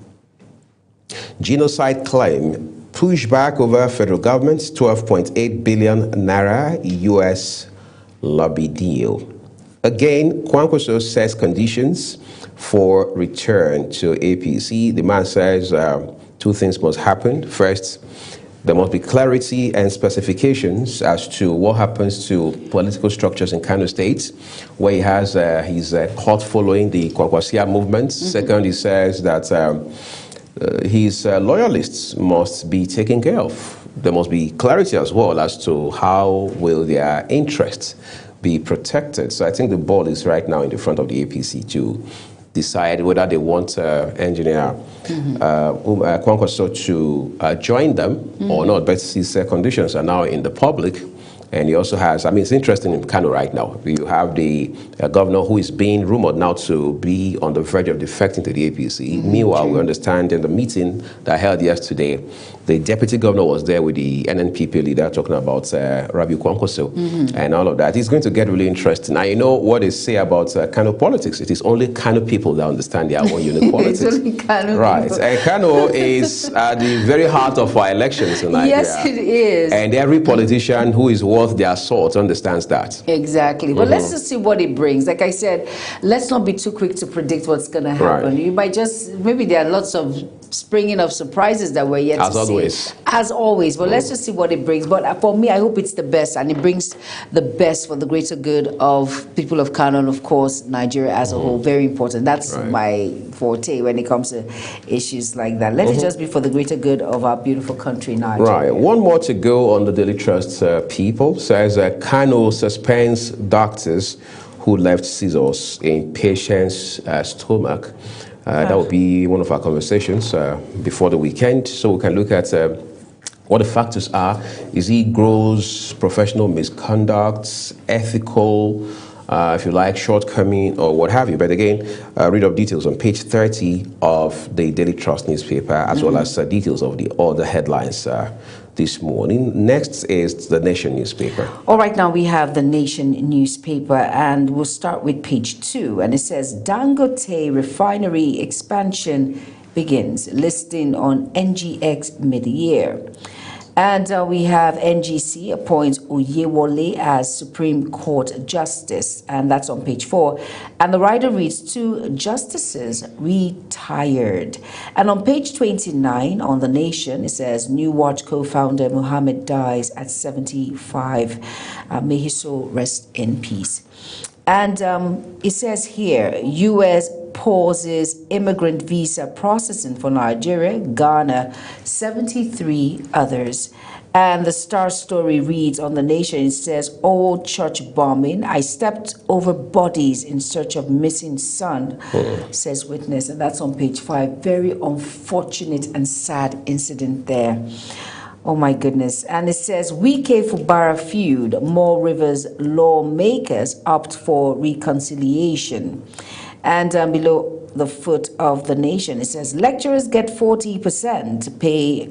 Genocide claim, pushback over federal government's 12.8 billion naira US lobby deal. Again, Kwankwaso sets conditions for return to APC. The man says two things must happen. First, there must be clarity and specifications as to what happens to political structures in Kano State, where he has his court following the Kwankwasia movement. Second, he says that his loyalists must be taken care of. There must be clarity as well as to how will their interests be protected. So I think the ball is right now in the front of the APC to decide whether they want engineer Kwankwaso to join them or not. But his conditions are now in the public. And he also has, it's interesting in Kano right now. You have the governor who is being rumored now to be on the verge of defecting to the APC. Meanwhile, we understand in the meeting that held yesterday, the deputy governor was there with the NNPP leader talking about Rabiu Kwankwaso and all of that. It's going to get really interesting. Now, you know what they say about Kano politics. It is only Kano people that understand their own unique politics. It's only Kano right. people. And Kano is at the very heart of our elections in Nigeria. Yes, it is. And every politician who is worth their salt understands that. Exactly. But let's just see what it brings. Like I said, let's not be too quick to predict what's going to happen. Right. You might just, maybe there are lots of springing of surprises that we're yet to see. As always. But let's just see what it brings. But for me, I hope it's the best, and it brings the best for the greater good of people of Kano and, of course, Nigeria as a whole. Very important. That's my forte when it comes to issues like that. Let it just be for the greater good of our beautiful country, Nigeria. Right. One more to go on the Daily Trust people. Says Kano suspends doctors who left scissors in patient's stomach. That will be one of our conversations before the weekend, so we can look at what the factors are. Is it gross professional misconduct, ethical, if you like, shortcoming, or what have you? But again, read up details on page 30 of the Daily Trust newspaper, as well as details of the other headlines this morning. Next is the Nation newspaper. All right, now we have the Nation newspaper, and we'll start with page 2. And it says, Dangote refinery expansion begins, listing on NGX mid-year. And we have NGC appoints Oyewole as Supreme Court Justice, and that's on page 4. And the writer reads, 2 justices retired. And on page 29 on The Nation, it says, New Watch co-founder Mohammed dies at 75. May his soul rest in peace. And it says here, U.S. pauses immigrant visa processing for Nigeria, Ghana, 73 others. And the Star story reads on The Nation, it says, old church bombing. I stepped over bodies in search of missing son, says witness. And that's on page 5. Very unfortunate and sad incident there. Oh my goodness. And it says, Wike Fubara feud, More Rivers lawmakers opt for reconciliation. And below the foot of The Nation, it says, lecturers get 40% pay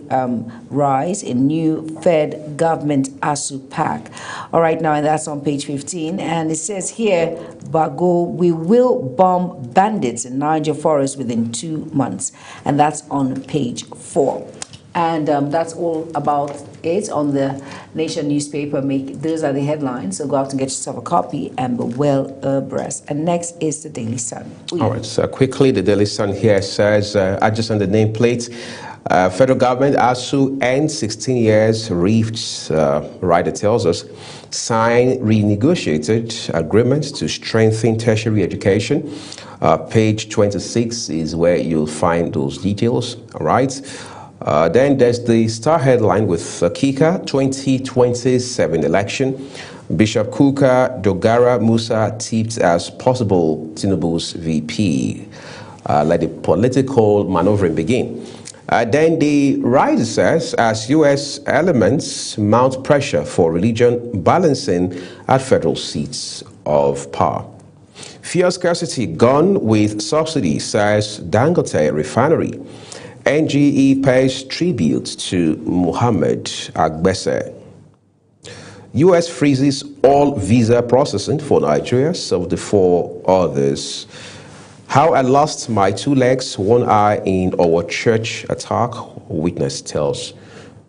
rise in new Fed government ASU PAC. All right, now, and that's on page 15. And it says here, Bago, we will bomb bandits in Niger Forest within 2 months. And that's on page 4. And that's all about it on the Nation newspaper. Those are the headlines. So go out and get yourself a copy and be well abreast. And next is the Daily Sun. All right, so quickly, the Daily Sun here says, just on the nameplate, federal government, ASU ends 16 years reefed, writer tells us, sign renegotiated agreements to strengthen tertiary education. Page 26 is where you'll find those details, all right? Then there's the Star headline with Kika 2027 election. Bishop Kuka Dogara Musa tipped as possible Tinubu's VP. Let the political maneuvering begin. Then the writer says, as U.S. elements mount pressure for religion balancing at federal seats of power. Fuel scarcity gone with subsidy, says Dangote refinery. NGE pays tribute to Muhammad Agbese. U.S. freezes all visa processing for Nigeria, 74 others. How I lost my 2 legs, 1 eye in our church attack, witness tells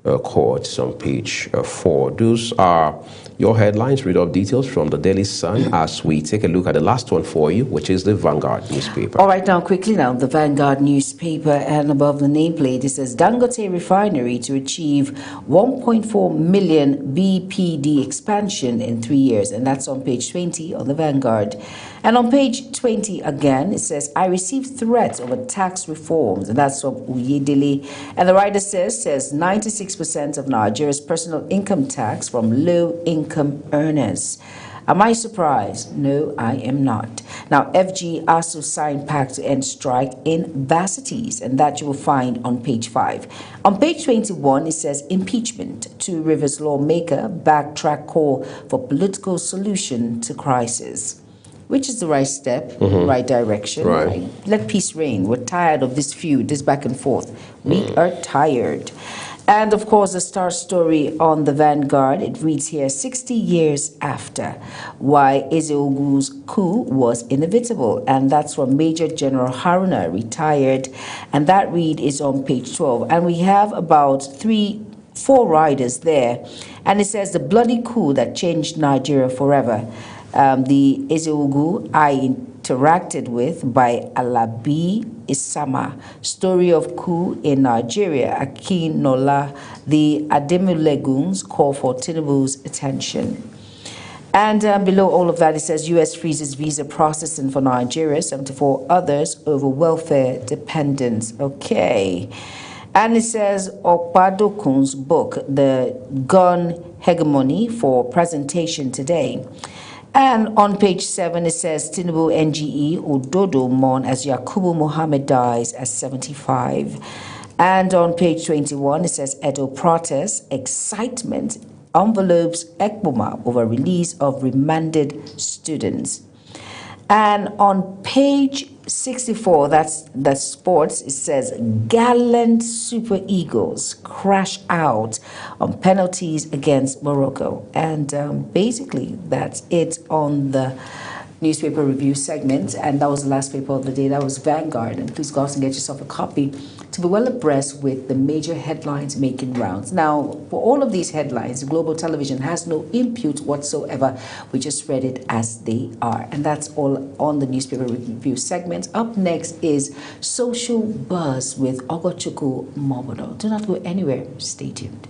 court on page 4. Those are your headlines, read off details from the Daily Sun as we take a look at the last one for you, which is the Vanguard newspaper. All right, now quickly now, the Vanguard newspaper, and above the nameplate, it says Dangote Refinery to achieve 1.4 million BPD expansion in 3 years. And that's on page 20 on the Vanguard. And on page 20 again, it says, I received threats over tax reforms. And that's from Uyedele. And the writer says 96% of Nigeria's personal income tax from low-income earners. Am I surprised? No, I am not. Now, FG ASU signed pact to end strike in varsities, and that you will find on page 5. On page 21, it says impeachment. Two Rivers lawmaker backtrack call for political solution to crisis. Which is the right step, right direction. Right. Let peace reign. We're tired of this feud, this back and forth. We are tired. And of course, the star story on the Vanguard, it reads here, 60 years after, why Ezeogu's coup was inevitable. And that's from Major General Haruna, retired. And that read is on page 12. And we have about 4 riders there. And it says the bloody coup that changed Nigeria forever. The Ezeogu I interacted with by Alabi Isama, story of coup in Nigeria, Akinola, the Ademuleguns call for Tinubu's attention. And below all of that, it says U.S. freezes visa processing for Nigeria, 74 others over welfare dependence. Okay. And it says Okpadokun's book, The Gun Hegemony, for presentation today. And on page 7, it says Tinubu NGE Ododo mourn as Yakubu Mohammed dies at 75. And on page 21, it says Edo protest, excitement, envelopes Ekboma over release of remanded students. And on page 64, that's sports, it says gallant Super Eagles crash out on penalties against Morocco. And basically, that's it on the newspaper review segment. And that was the last paper of the day. That was Vanguard. And please go out and get yourself a copy to be well abreast with the major headlines making rounds. Now, for all of these headlines, Global Television has no impute whatsoever. We just read it as they are. And that's all on the newspaper review segment. Up next is Social Buzz with Ogochukwu Mobodo. Do not go anywhere. Stay tuned.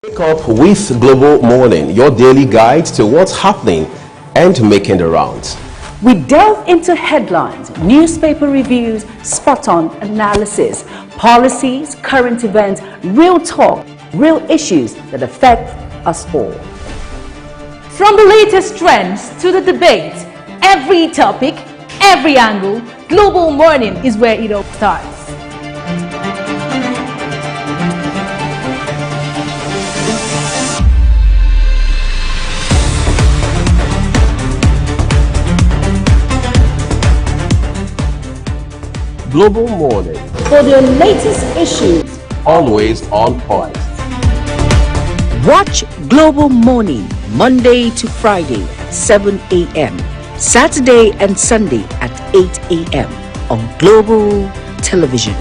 Wake up with Global Morning, your daily guide to what's happening and making the rounds. We delve into headlines, newspaper reviews, spot-on analysis, policies, current events, real talk, real issues that affect us all. From the latest trends to the debate, every topic, every angle, Global Morning is where it all starts. Global Morning, For the latest issues, always on point. Watch Global Morning Monday to Friday, 7 a.m. Saturday and Sunday at 8 a.m. on Global Television.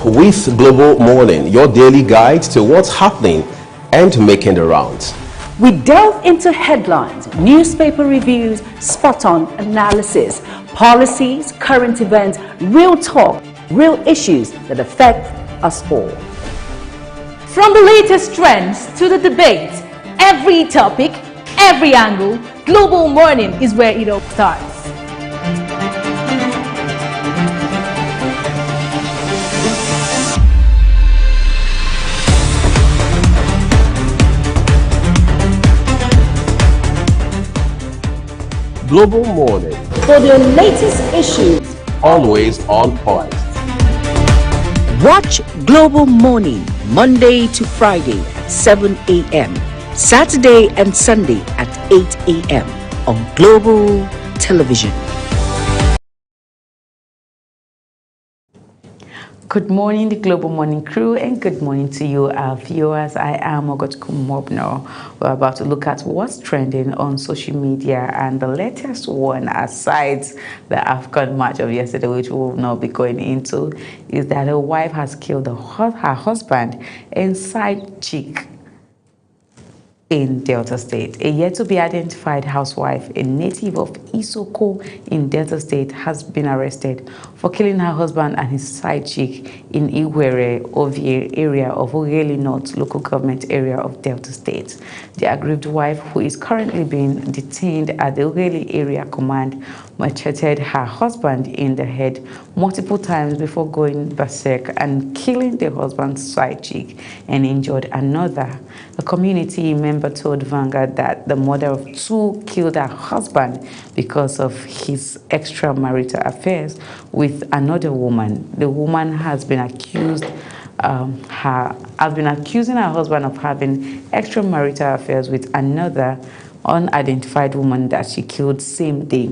with Global Morning, your daily guide to what's happening and making the rounds. We delve into headlines, newspaper reviews, spot-on analysis, policies, current events, real talk, real issues that affect us all. From the latest trends to the debate, every topic, every angle, Global Morning is where it all starts. Global Morning, For the latest issues, always on point. Watch Global Morning Monday to Friday at 7 a.m. Saturday and Sunday at 8 a.m. on Global Television. Good morning, the Global Morning crew, and good morning to you, our viewers. I am Ogochukwu Mobno. We're about to look at what's trending on social media, and the latest one, aside the AFCON match of yesterday, which we will not be going into, is that a wife has killed her husband and side chick in Delta State. A yet-to-be-identified housewife, a native of Isoko in Delta State, has been arrested for killing her husband and his side chick in Iwere, Ovie area of Ogeli North local government area of Delta State. The aggrieved wife, who is currently being detained at the Ogeli area command, macheted her husband in the head multiple times before going berserk and killing the husband's side chick and injured another. A community member told Vanguard that the mother of two killed her husband because of his extramarital affairs with another woman. The woman has been accusing her husband of having extramarital affairs with another unidentified woman that she killed same day.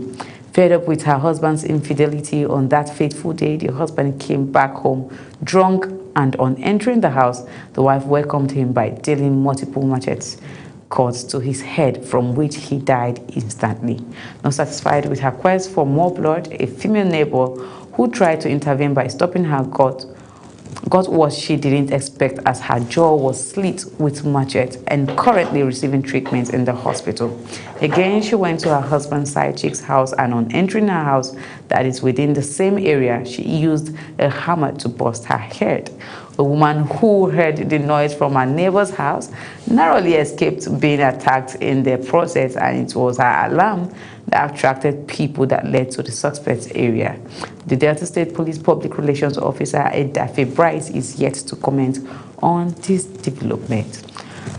Fed up with her husband's infidelity on that fateful day, the husband came back home drunk, and on entering the house, the wife welcomed him by dealing multiple machete cuts to his head, from which he died instantly. Not satisfied with her quest for more blood, a female neighbor who tried to intervene by stopping her got what she didn't expect, as her jaw was slit with machete and currently receiving treatment in the hospital. Again, she went to her husband's side chick's house, and on entering her house that is within the same area, she used a hammer to bust her head. A woman who heard the noise from her neighbor's house narrowly escaped being attacked in the process, and it was her alarm that attracted people that led to the suspect's area. The Delta State Police Public Relations Officer, Edafe Bryce, is yet to comment on this development.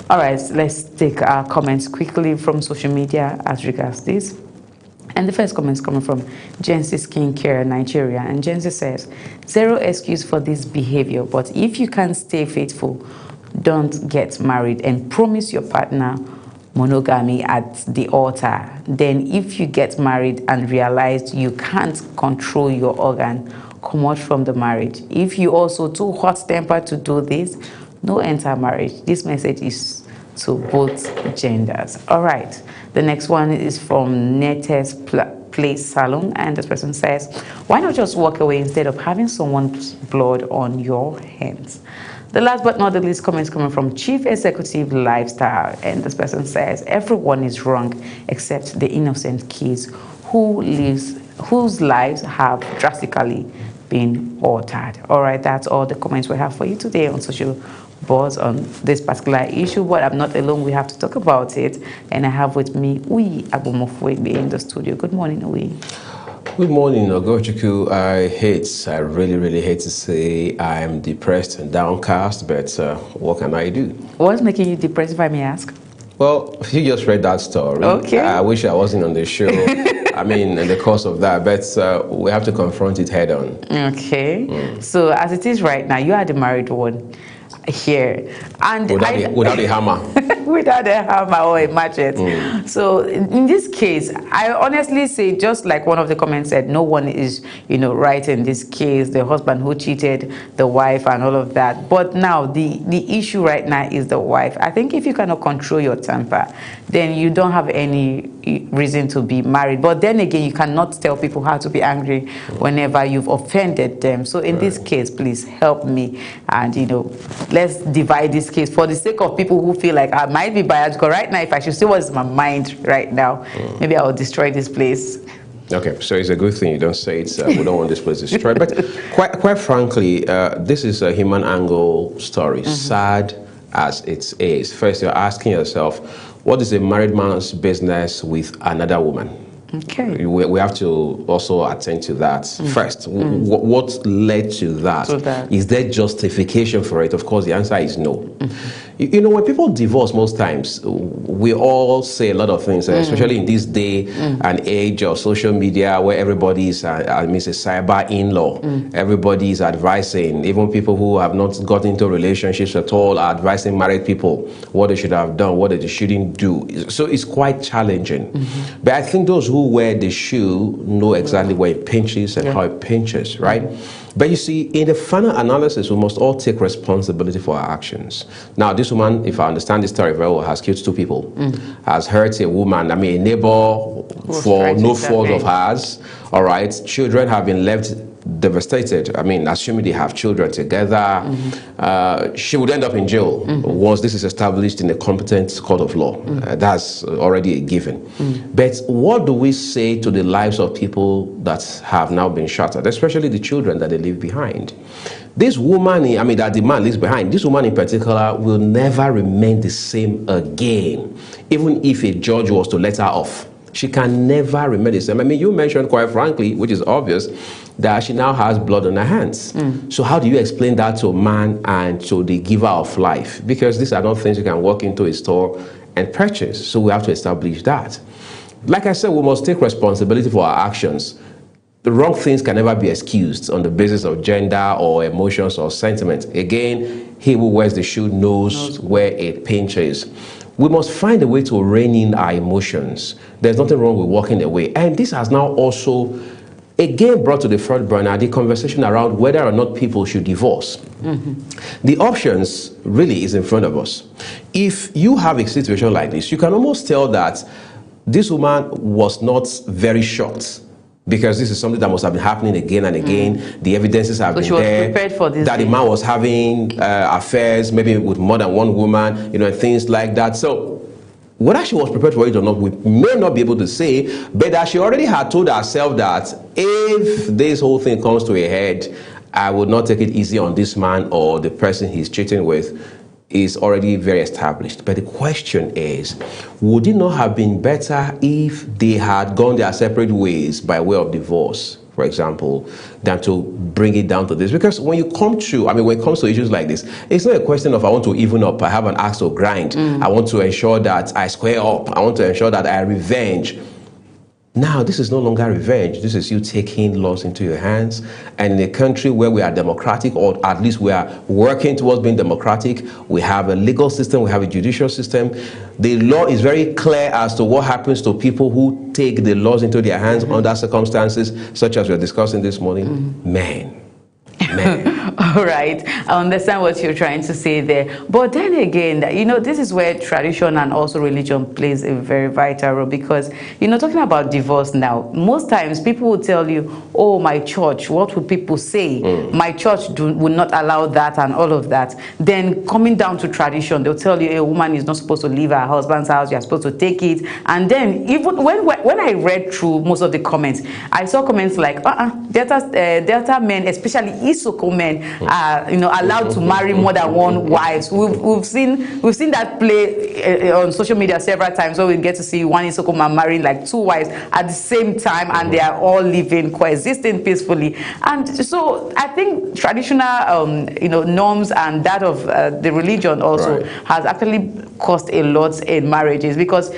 All right, let's take our comments quickly from social media as regards this. And the first comment is coming from Jency Skincare, Nigeria. And Jency says, zero excuse for this behavior, but if you can't stay faithful, don't get married and promise your partner monogamy at the altar. Then if you get married and realize you can't control your organ, come out from the marriage. If you also too hot-tempered to do this, no enter marriage. This message is to both genders. All right. The next one is from Netes Place Salon, and this person says, why not just walk away instead of having someone's blood on your hands? The last but not the least comment is coming from Chief Executive Lifestyle, and this person says, everyone is wrong except the innocent kids whose lives have drastically been altered. All right, that's all the comments we have for you today on Social Buzz on this particular issue, but I'm not alone. We have to talk about it, and I have with me Uyi Agbomofuegbe in the studio. Good morning, Uyi. Good morning, Ogochukwu. I really hate to say I'm depressed and downcast, but what can I do? What's making you depressed, if I may ask? Well, you just read that story. Okay. I wish I wasn't on the show. I mean, in the course of that, but we have to confront it head on. Okay. So as it is right now, you are the married one here, and without a hammer. Without a hammer or a machete. So in this case, I honestly say, just like one of the comments said, no one is, right in this case, the husband who cheated the wife and all of that. But now the issue right now is the wife. I think if you cannot control your temper, then you don't have any, reason to be married. But then again, you cannot tell people how to be angry whenever you've offended them. So in this case, please help me, and let's divide this case for the sake of people who feel like I might be biased. Because right now, if I should see what's in my mind right now, maybe I'll destroy this place. Okay, so it's a good thing you don't say it. We don't want this place destroyed. But quite frankly, this is a human angle story, sad as it is. First, you're asking yourself, what is a married man's business with another woman? Okay. We have to also attend to that first. What led to that? Is there justification for it? Of course, the answer is no. When people divorce, most times, we all say a lot of things, especially in this day and age of social media where everybody is, a cyber in-law. Everybody is advising, even people who have not got into relationships at all are advising married people what they should have done, what they shouldn't do. So it's quite challenging. But I think those who wear the shoe know exactly where it pinches and how it pinches, right? But you see, in the final analysis, we must all take responsibility for our actions. Now, this woman, if I understand this story very well, has killed 2 people, has hurt a woman, a neighbor for no fault of hers, all right? Children have been left devastated. Assuming they have children together, she would end up in jail once this is established in a competent court of law. That's already a given. But what do we say to the lives of people that have now been shattered, especially the children that they leave behind? This woman, that the man leaves behind, this woman in particular will never remain the same again, even if a judge was to let her off. She can never remain the same. You mentioned, quite frankly, which is obvious, that she now has blood on her hands. So how do you explain that to a man and to the giver of life? Because these are not things you can walk into a store and purchase. So we have to establish that. Like I said, we must take responsibility for our actions. The wrong things can never be excused on the basis of gender or emotions or sentiment. Again, he who wears the shoe knows where it pinches. We must find a way to rein in our emotions. There's nothing wrong with walking away. And this has now also, again, brought to the front burner the conversation around whether or not people should divorce. The options really is in front of us. If you have a situation like this, you can almost tell that this woman was not very shocked, because this is something that must have been happening again and again. The evidences have been there. Prepared for this that the man was having affairs, maybe with more than one woman, and things like that. So whether she was prepared for it or not, we may not be able to say, but that she already had told herself that if this whole thing comes to a head, I would not take it easy on this man or the person he's cheating with, is already very established. But the question is, would it not have been better if they had gone their separate ways by way of divorce, for example, than to bring it down to this? Because when you come to, when it comes to issues like this, it's not a question of I want to even up, I have an axe to grind, I want to ensure that I square up, I want to ensure that I revenge. Now, this is no longer revenge. This is you taking laws into your hands. And in a country where we are democratic, or at least we are working towards being democratic, we have a legal system, we have a judicial system. The law is very clear as to what happens to people who take the laws into their hands under circumstances such as we're discussing this morning. Man. All right, I understand what you're trying to say there. But then again, this is where tradition and also religion plays a very vital role, because, talking about divorce now, most times people will tell you, oh, my church, what would people say? My church would not allow that and all of that. Then coming down to tradition, they'll tell you a woman is not supposed to leave her husband's house, you're supposed to take it. And then even when I read through most of the comments, I saw comments like, Delta men, especially Isoko men, are allowed to marry more than one wife. We've seen that play on social media several times, where we get to see one Isoko man marrying like 2 wives at the same time, and they are all living, coexisting peacefully. And so I think traditional norms and that of the religion also has actually cost a lot in marriages, because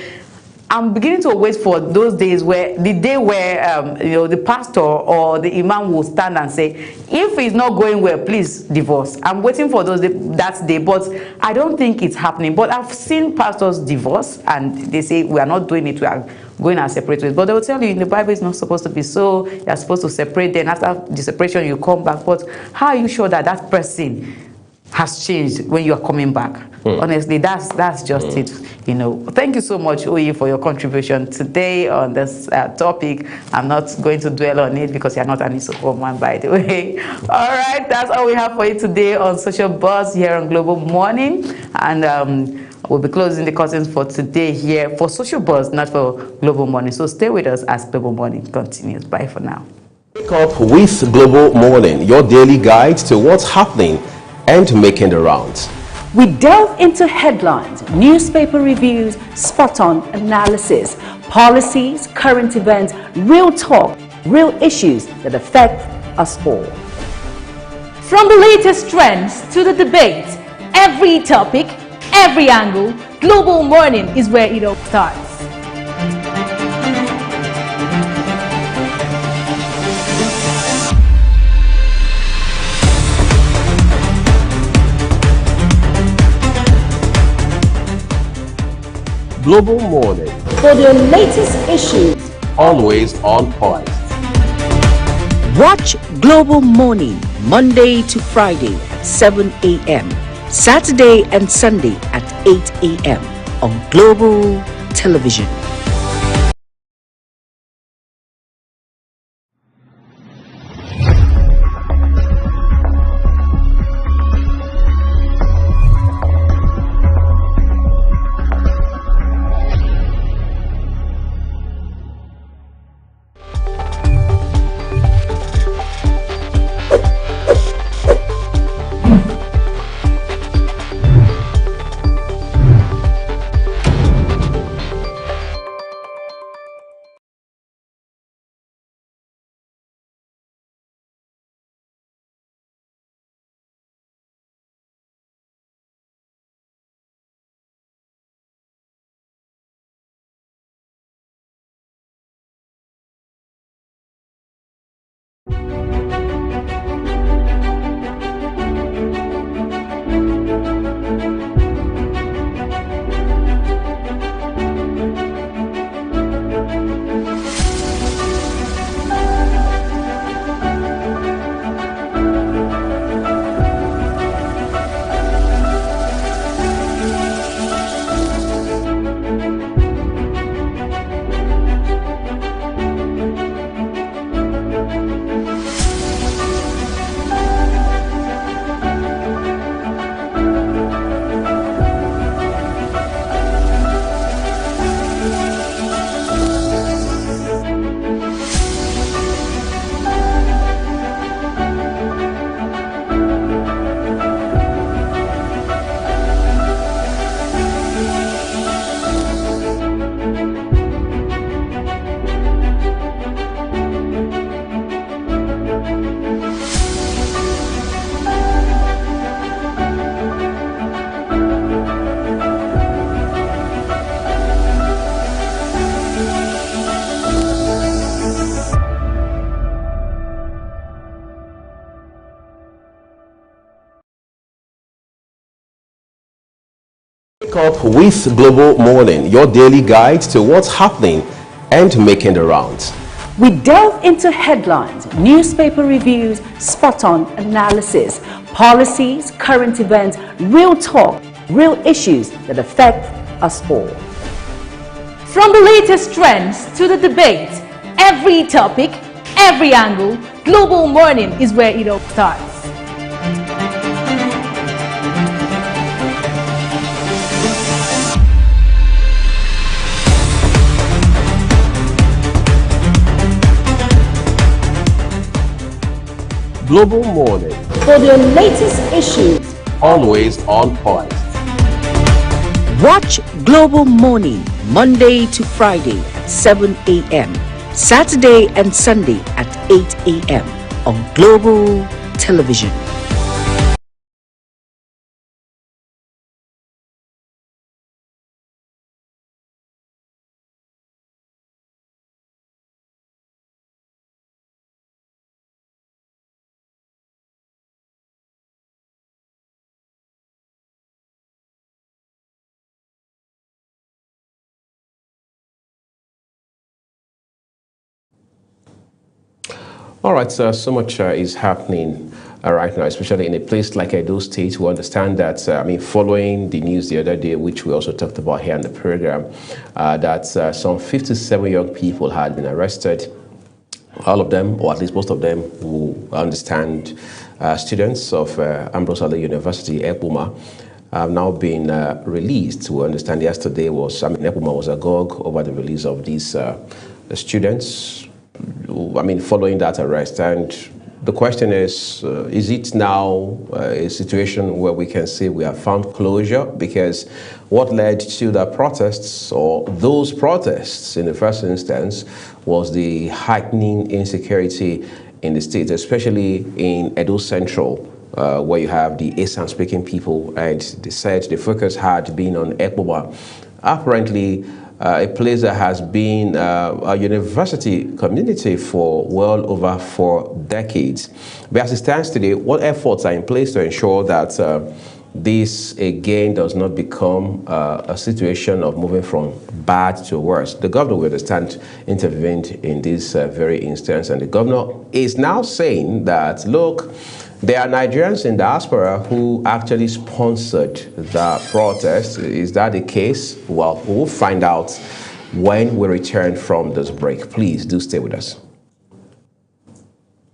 I'm beginning to wait for those days where the pastor or the imam will stand and say, if it's not going well, please divorce. I'm waiting for that day, but I don't think it's happening. But I've seen pastors divorce and they say, we are not doing it, we are going our separate ways. But they will tell you in the Bible it's not supposed to be so. You're supposed to separate, then after the separation you come back. But how are you sure that that person has changed when you are coming back? Honestly, that's just it. You know, thank you so much, Oyi, for your contribution today on this topic. I'm not going to dwell on it because you're not an Isoko man, by the way. All right, that's all we have for you today on Social Buzz here on Global Morning, and we'll be closing the curtains for today here for Social Buzz, not for Global Morning. So stay with us as Global Morning continues. Bye for now. Wake up with Global Morning, your daily guide to what's happening and making the rounds. We delve into headlines, newspaper reviews, spot-on analysis, policies, current events, real talk, real issues that affect us all. From the latest trends to the debates, every topic, every angle, Global Morning is where it all starts. Global Morning, For the latest issues, always on point. Watch Global Morning Monday to Friday at 7 a.m. Saturday and Sunday at 8 a.m. on Global Television. Wake up with Global Morning, your daily guide to what's happening and making the rounds. we delve into headlines, newspaper reviews, spot-on analysis, policies, current events, real talk, real issues that affect us all. From the latest trends to the debates, every topic, every angle, Global Morning is where it all starts. Global Morning, For the latest issues, always on point. Watch Global Morning Monday to Friday at 7 a.m. Saturday and Sunday at 8 a.m. on Global Television. All right, so much is happening right now, especially in a place like Edo State. We understand that, following the news the other day, which we also talked about here in the program, that some 57 young people had been arrested. All of them, or at least most of them, who understand students of Ambrose Allen University, EPUMA, have now been released. We understand yesterday EPUMA was agog over the release of these students. Following that arrest, and the question is it now a situation where we can say we have found closure? Because what led to the protests, or those protests in the first instance, was the heightening insecurity in the state, especially in Edo Central, where you have the Esan-speaking people, and they said the focus had been on EPUMA. Apparently, a place that has been a university community for well over 4 decades. But as it stands today, what efforts are in place to ensure that this again does not become a situation of moving from bad to worse? The governor, we understand, intervened in this very instance, and the governor is now saying that, look, there are Nigerians in diaspora who actually sponsored the protest. Is that the case? Well, we'll find out when we return from this break. Please do stay with us.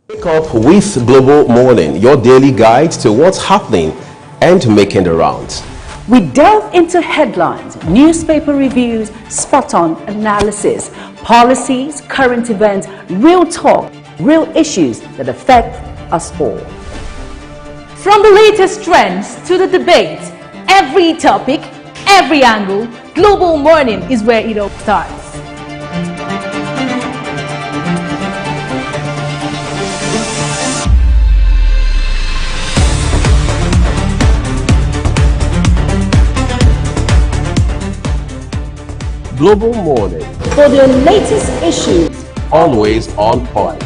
Wake up with Global Morning, your daily guide to what's happening and making the rounds. We delve into headlines, newspaper reviews, spot-on analysis, policies, current events, real talk, real issues that affect us all. From the latest trends to the debate, every topic, every angle, Global Morning is where it all starts. Global Morning, For the latest issues, always on point.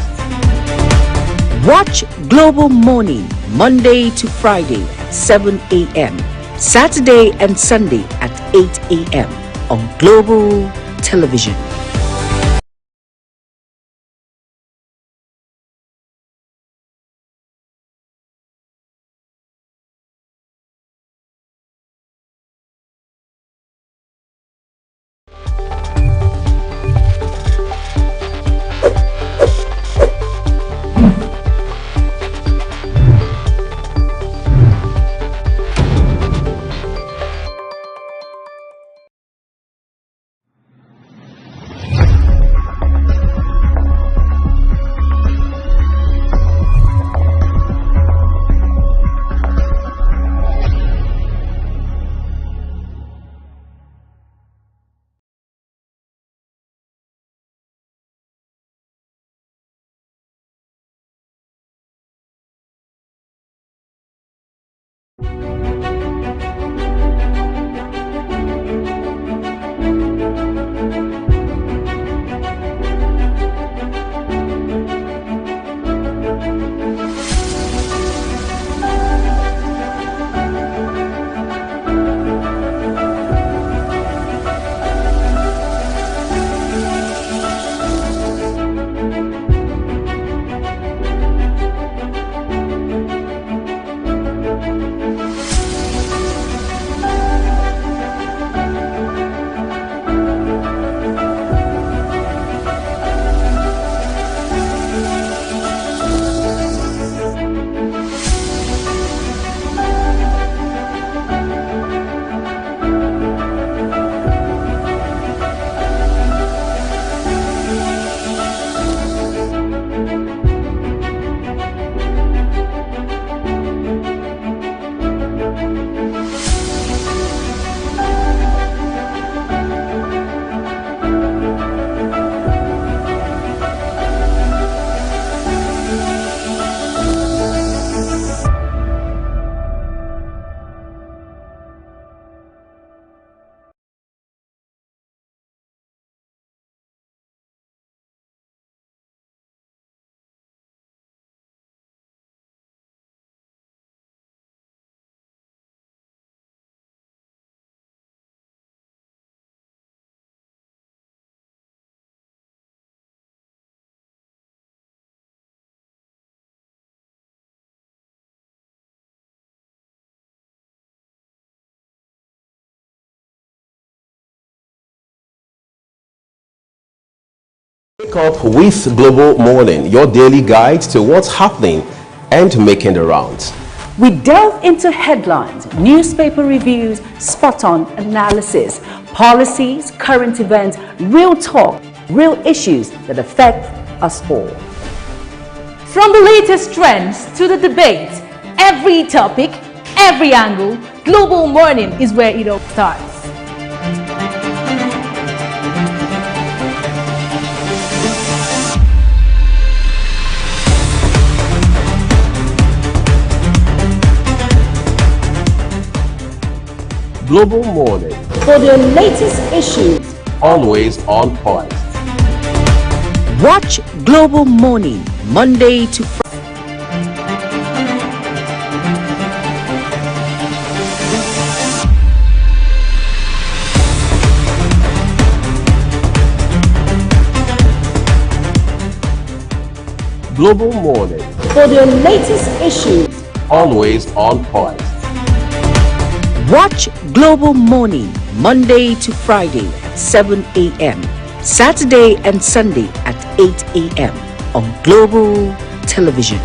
Watch Global Morning Monday to Friday at 7 a.m. Saturday and Sunday at 8 a.m. on Global Television. Wake up with Global Morning, your daily guide to what's happening and making the rounds. We delve into headlines, newspaper reviews, spot-on analysis, policies, current events, real talk, real issues that affect us all. From the latest trends to the debate, every topic, every angle, Global Morning is where it all starts. Global Morning, For the latest issues, always on point. Watch Global Morning, Monday to Friday. Global Morning, for the latest issues, always on point. Watch Global Morning, Monday to Friday at 7 a.m. Saturday and Sunday at 8 a.m. on Global Television.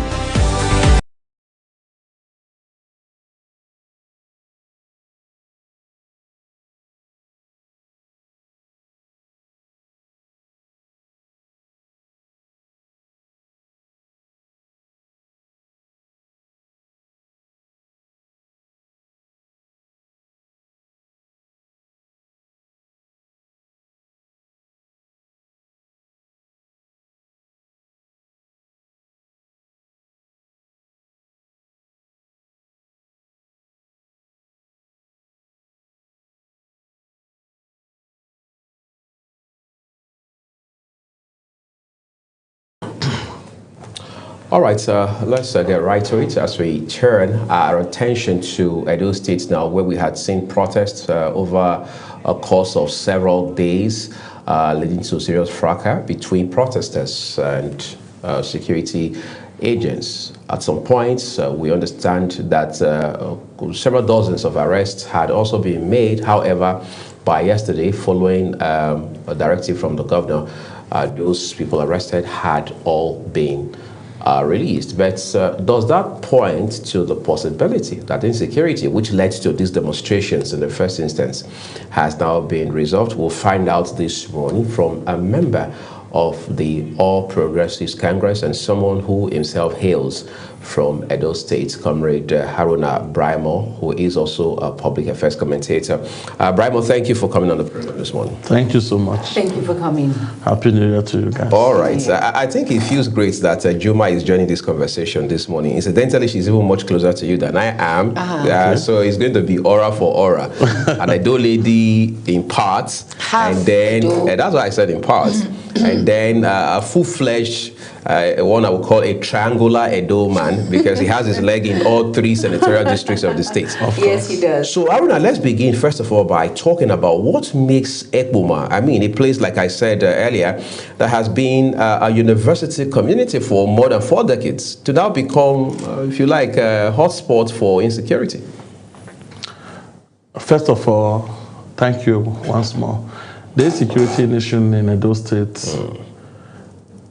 All right, let's get right to it as we turn our attention to Edo State now, where we had seen protests over a course of several days, leading to serious fracas between protesters and security agents. At some points, we understand that several dozens of arrests had also been made. However, by yesterday, following a directive from the governor, those people arrested had all been released. But does that point to the possibility that insecurity, which led to these demonstrations in the first instance, has now been resolved? We'll find out this morning from a member of the All Progressives Congress and someone who himself hails from Edo State, Comrade Haruna Braimo, who is also a public affairs commentator. Braimo, thank you for coming on the program this morning. Thank you so much. Thank you for coming. Happy New Year to you guys. All right. I think it feels great that Juma is joining this conversation this morning. Incidentally, she's even much closer to you than I am. Okay. So it's going to be aura for aura. And I do lady in parts. And then, that's why I said in parts. And then a full-fledged, one I would call a triangular Edo man, because he has his leg in all 3 senatorial districts of the state. Yes, he does. So, Aruna, let's begin first of all by talking about what makes Ekpoma, I mean, a place, like I said earlier, that has been a university community for more than 4 decades, to now become, if you like, a hotspot for insecurity. First of all, thank you once more. The insecurity nation in Edo State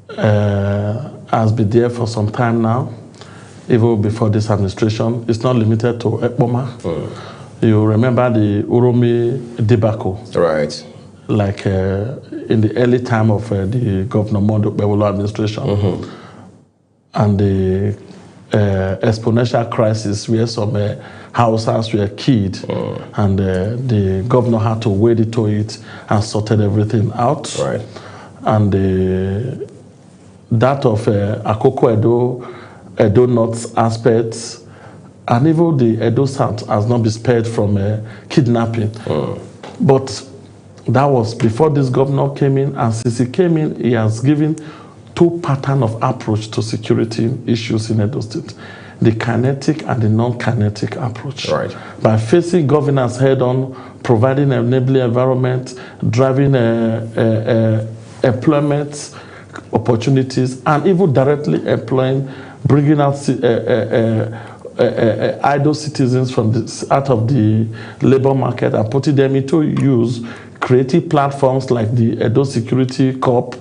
has been there for some time now, even before this administration. It's not limited to Ekpoma. You remember the Uromi debacle. Right. Like in the early time of the Governor Mondo Bewolo administration. And the exponential crisis where some houses were killed, and the governor had to wade into it and sorted everything out. Right. And that of Akoko Edo North aspects, and even the Edo South has not been spared from kidnapping. But that was before this governor came in, and since he came in, he has given 2 patterns of approach to security issues in Edo State: the kinetic and the non-kinetic approach. Right. By facing governance head-on, providing an enabling environment, driving employment opportunities, and even directly employing, bringing out idle citizens from out of the labor market and putting them into use, creating platforms like the Edo Security Corp,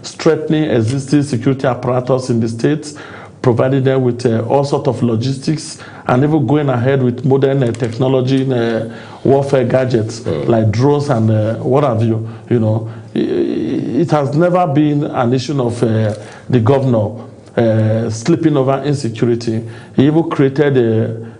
strengthening existing security apparatus in the states, providing them with all sorts of logistics, and even going ahead with modern technology in warfare gadgets like drones and what have you. You know, it has never been an issue of the governor slipping over insecurity. He even created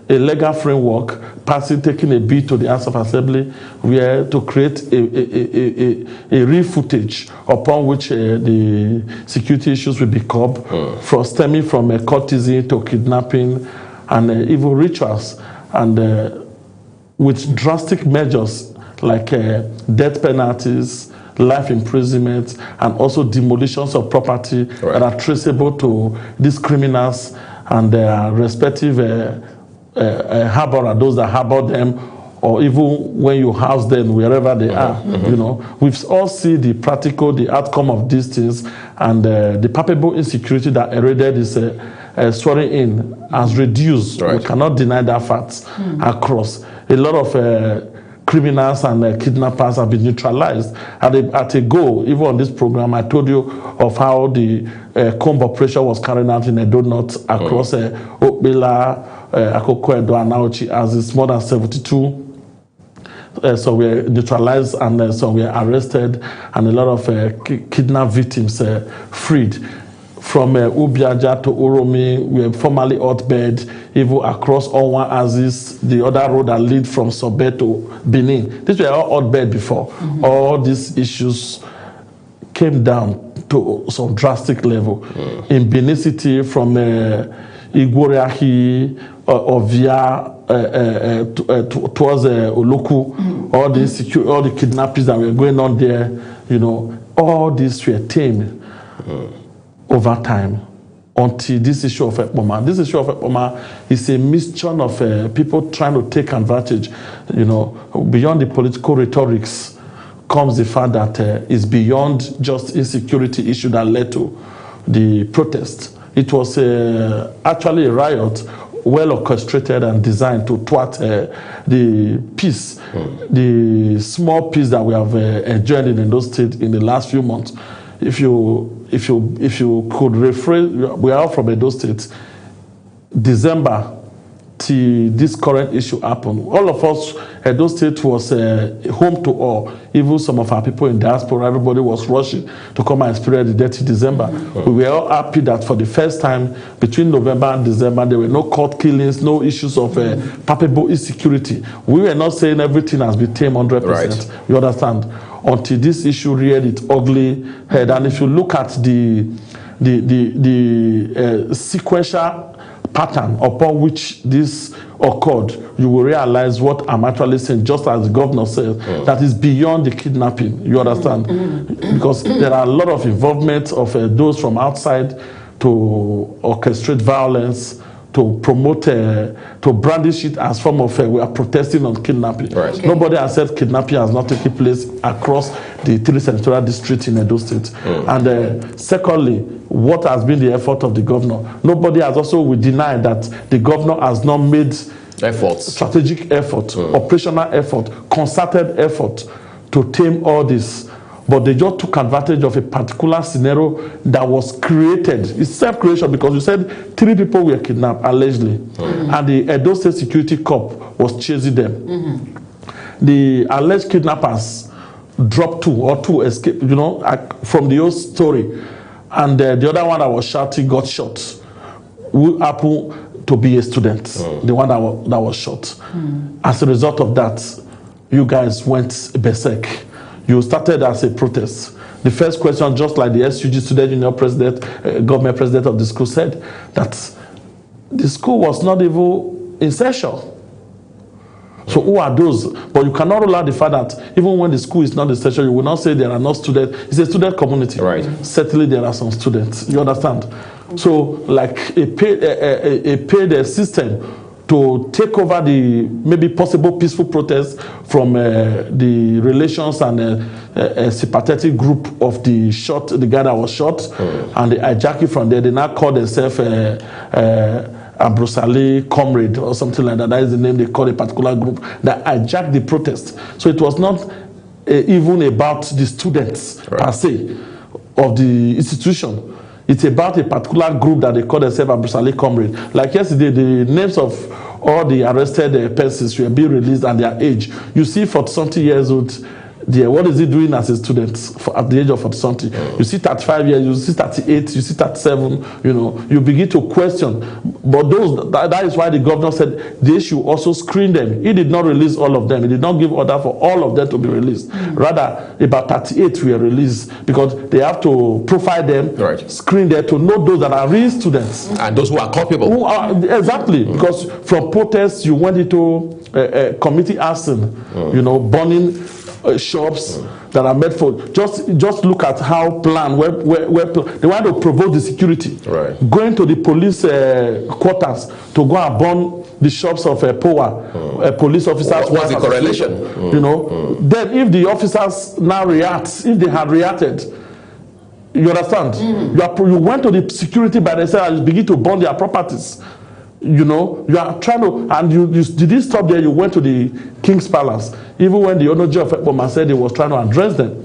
a legal framework, taking a bill to the House of Assembly, where to create a real footage upon which the security issues will be curbed, from stemming from courtesy to kidnapping and evil rituals, and with drastic measures like death penalties, life imprisonment, and also demolitions of property that are traceable to these criminals and their respective harborer, those that harbor them, or even when you house them wherever they are. You know, we've all seen the outcome of these things, and the palpable insecurity that eroded is swearing in has reduced. We cannot deny that fact across. A lot of criminals and kidnappers have been neutralized. At a go, even on this program, I told you of how the comb operation was carried out in Edo North across Okbela, Akoko, Edo, and Auchi, as it's more than 72. So we are neutralized, and so we are arrested, and a lot of kidnapped victims freed. From Ubiaja to Uromi, we are formerly outbed, even across Onwa Aziz, the other road that lead from Sobe to Benin. These were all outbed before. All these issues came down to some drastic level. In Benin City, from Igboreahi or via towards Oloku, all the kidnappings that were going on there, you know, all these were tamed over time until this issue of Ekpoma. This issue of Ekpoma is a mixture of people trying to take advantage. You know, beyond the political rhetorics comes the fact that it's beyond just insecurity issue that led to the protest. It was actually a riot, well orchestrated and designed to thwart the peace, the small peace that we have enjoyed in those states in the last few months. If you could rephrase, we are from Edo State, December till this current issue happened. All of us, Edo State was home to all. Even some of our people in diaspora, everybody was rushing to come and experience the dirty December. We were all happy that for the first time between November and December, there were no court killings, no issues of palpable insecurity. We were not saying everything has been tamed 100%. You understand? Until this issue reared its ugly head. And if you look at the sequential pattern upon which this occurred, you will realize what I'm actually saying, just as the governor said, that is beyond the kidnapping. You understand? Because there are a lot of involvement of those from outside to orchestrate violence, to promote, to brandish it as form of we are protesting on kidnapping. Nobody has said kidnapping has not taken place across the 3 senatorial districts in Edo State. And secondly, what has been the effort of the governor? Nobody has also denied that the governor has not made strategic effort, operational effort, concerted effort to tame all this. But they just took advantage of a particular scenario that was created. It's self-creation, because you said 3 people were kidnapped, allegedly. And the Edo State Security Corp was chasing them. The alleged kidnappers dropped 2 or 2 escaped, you know, from the old story. And the other one that was shouting got shot. Who happened to be a student, the one that was shot. As a result of that, you guys went berserk. You started as a protest. The first question, just like the SUG student union president, government president of the school said, that the school was not even essential. So who are those? But you cannot rule out the fact that even when the school is not essential, you will not say there are no students. It's a student community. Certainly there are some students. You understand? So like a paid system to take over the maybe possible peaceful protest from the relations and a sympathetic group of the guy that was shot, and the hijacking from there. They now call themselves Ambrosali Comrade or something like that. That is the name they call a particular group that hijacked the protest. So it was not even about the students per se of the institution. It's about a particular group that they call themselves Abusale Comrade. Like yesterday, the names of all the arrested persons were being released and their age. You see 40-something years old there. What is he doing as a student at the age of 40-something? You see 35 years, you see 38, you see 37, you know, you begin to question. But that is why the governor said they should also screen them. He did not release all of them. He did not give order for all of them to be released. Rather, about 38 were released because they have to profile them, screen them to know those that are real students. And those who are culpable. Exactly, because from protests, you went into community arson, you know, burning shops that are made for just look at how planned where they want to provoke the security, going to the police quarters to go and burn the shops of POA, police officers. What's the correlation? You know, then if the officers now react, if they had reacted, you understand, you went to the security by themselves and begin to burn their properties. You know, you are trying to, and you didn't stop there. You went to the King's Palace, even when the Onoji of Ekpoma said he was trying to address them.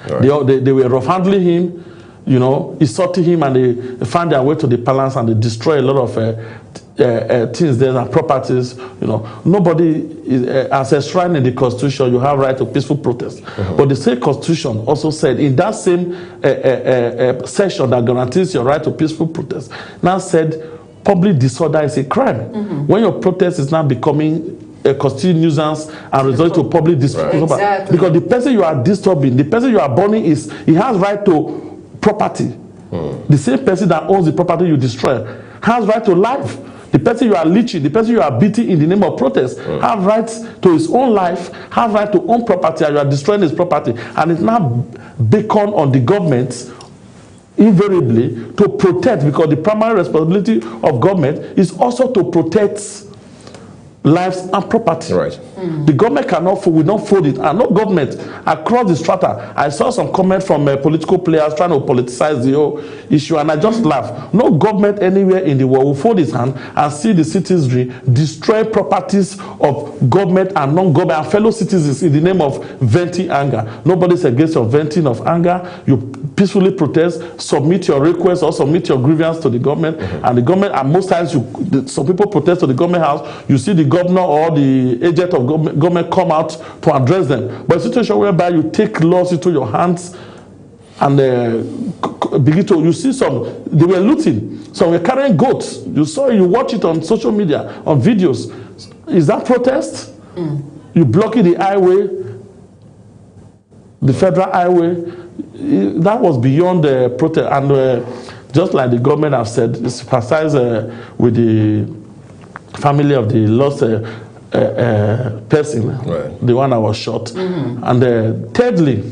They were rough handling him, you know, insulting him, and they found their way to the palace and they destroyed a lot of things there and properties. You know, nobody is, as enshrined in the Constitution, you have right to peaceful protest. But the same Constitution also said in that same section that guarantees your right to peaceful protest, now said public disorder is a crime. When your protest is now becoming a constitutional nuisance and result to public disorder, because the person you are disturbing, the person you are burning, he has right to property. The same person that owns the property you destroy has right to life. The person you are leeching, the person you are beating in the name of protest, have rights to his own life, have right to own property, and you are destroying his property. And it's now beacon on the government invariably to protect, because the primary responsibility of government is also to protect lives and property. The government will not fold it, and no government across the strata. I saw some comment from political players trying to politicize the whole issue, and I just laugh. No government anywhere in the world will fold its hand and see the citizenry destroy properties of government and non-government and fellow citizens in the name of venting anger. Nobody's against your venting of anger. You peacefully protest, submit your request or submit your grievance to the government, and the government, and most times some people protest to the government house, you see the governor or the agent of government come out to address them. But a situation whereby you take laws into your hands and begin to, you see some, they were looting, some were carrying goats. You saw, you watch it on social media, on videos. Is that protest? You blocking the highway, the federal highway. That was beyond the protest. And just like the government have said, sympathize with the family of the lost person, the one that was shot. And thirdly,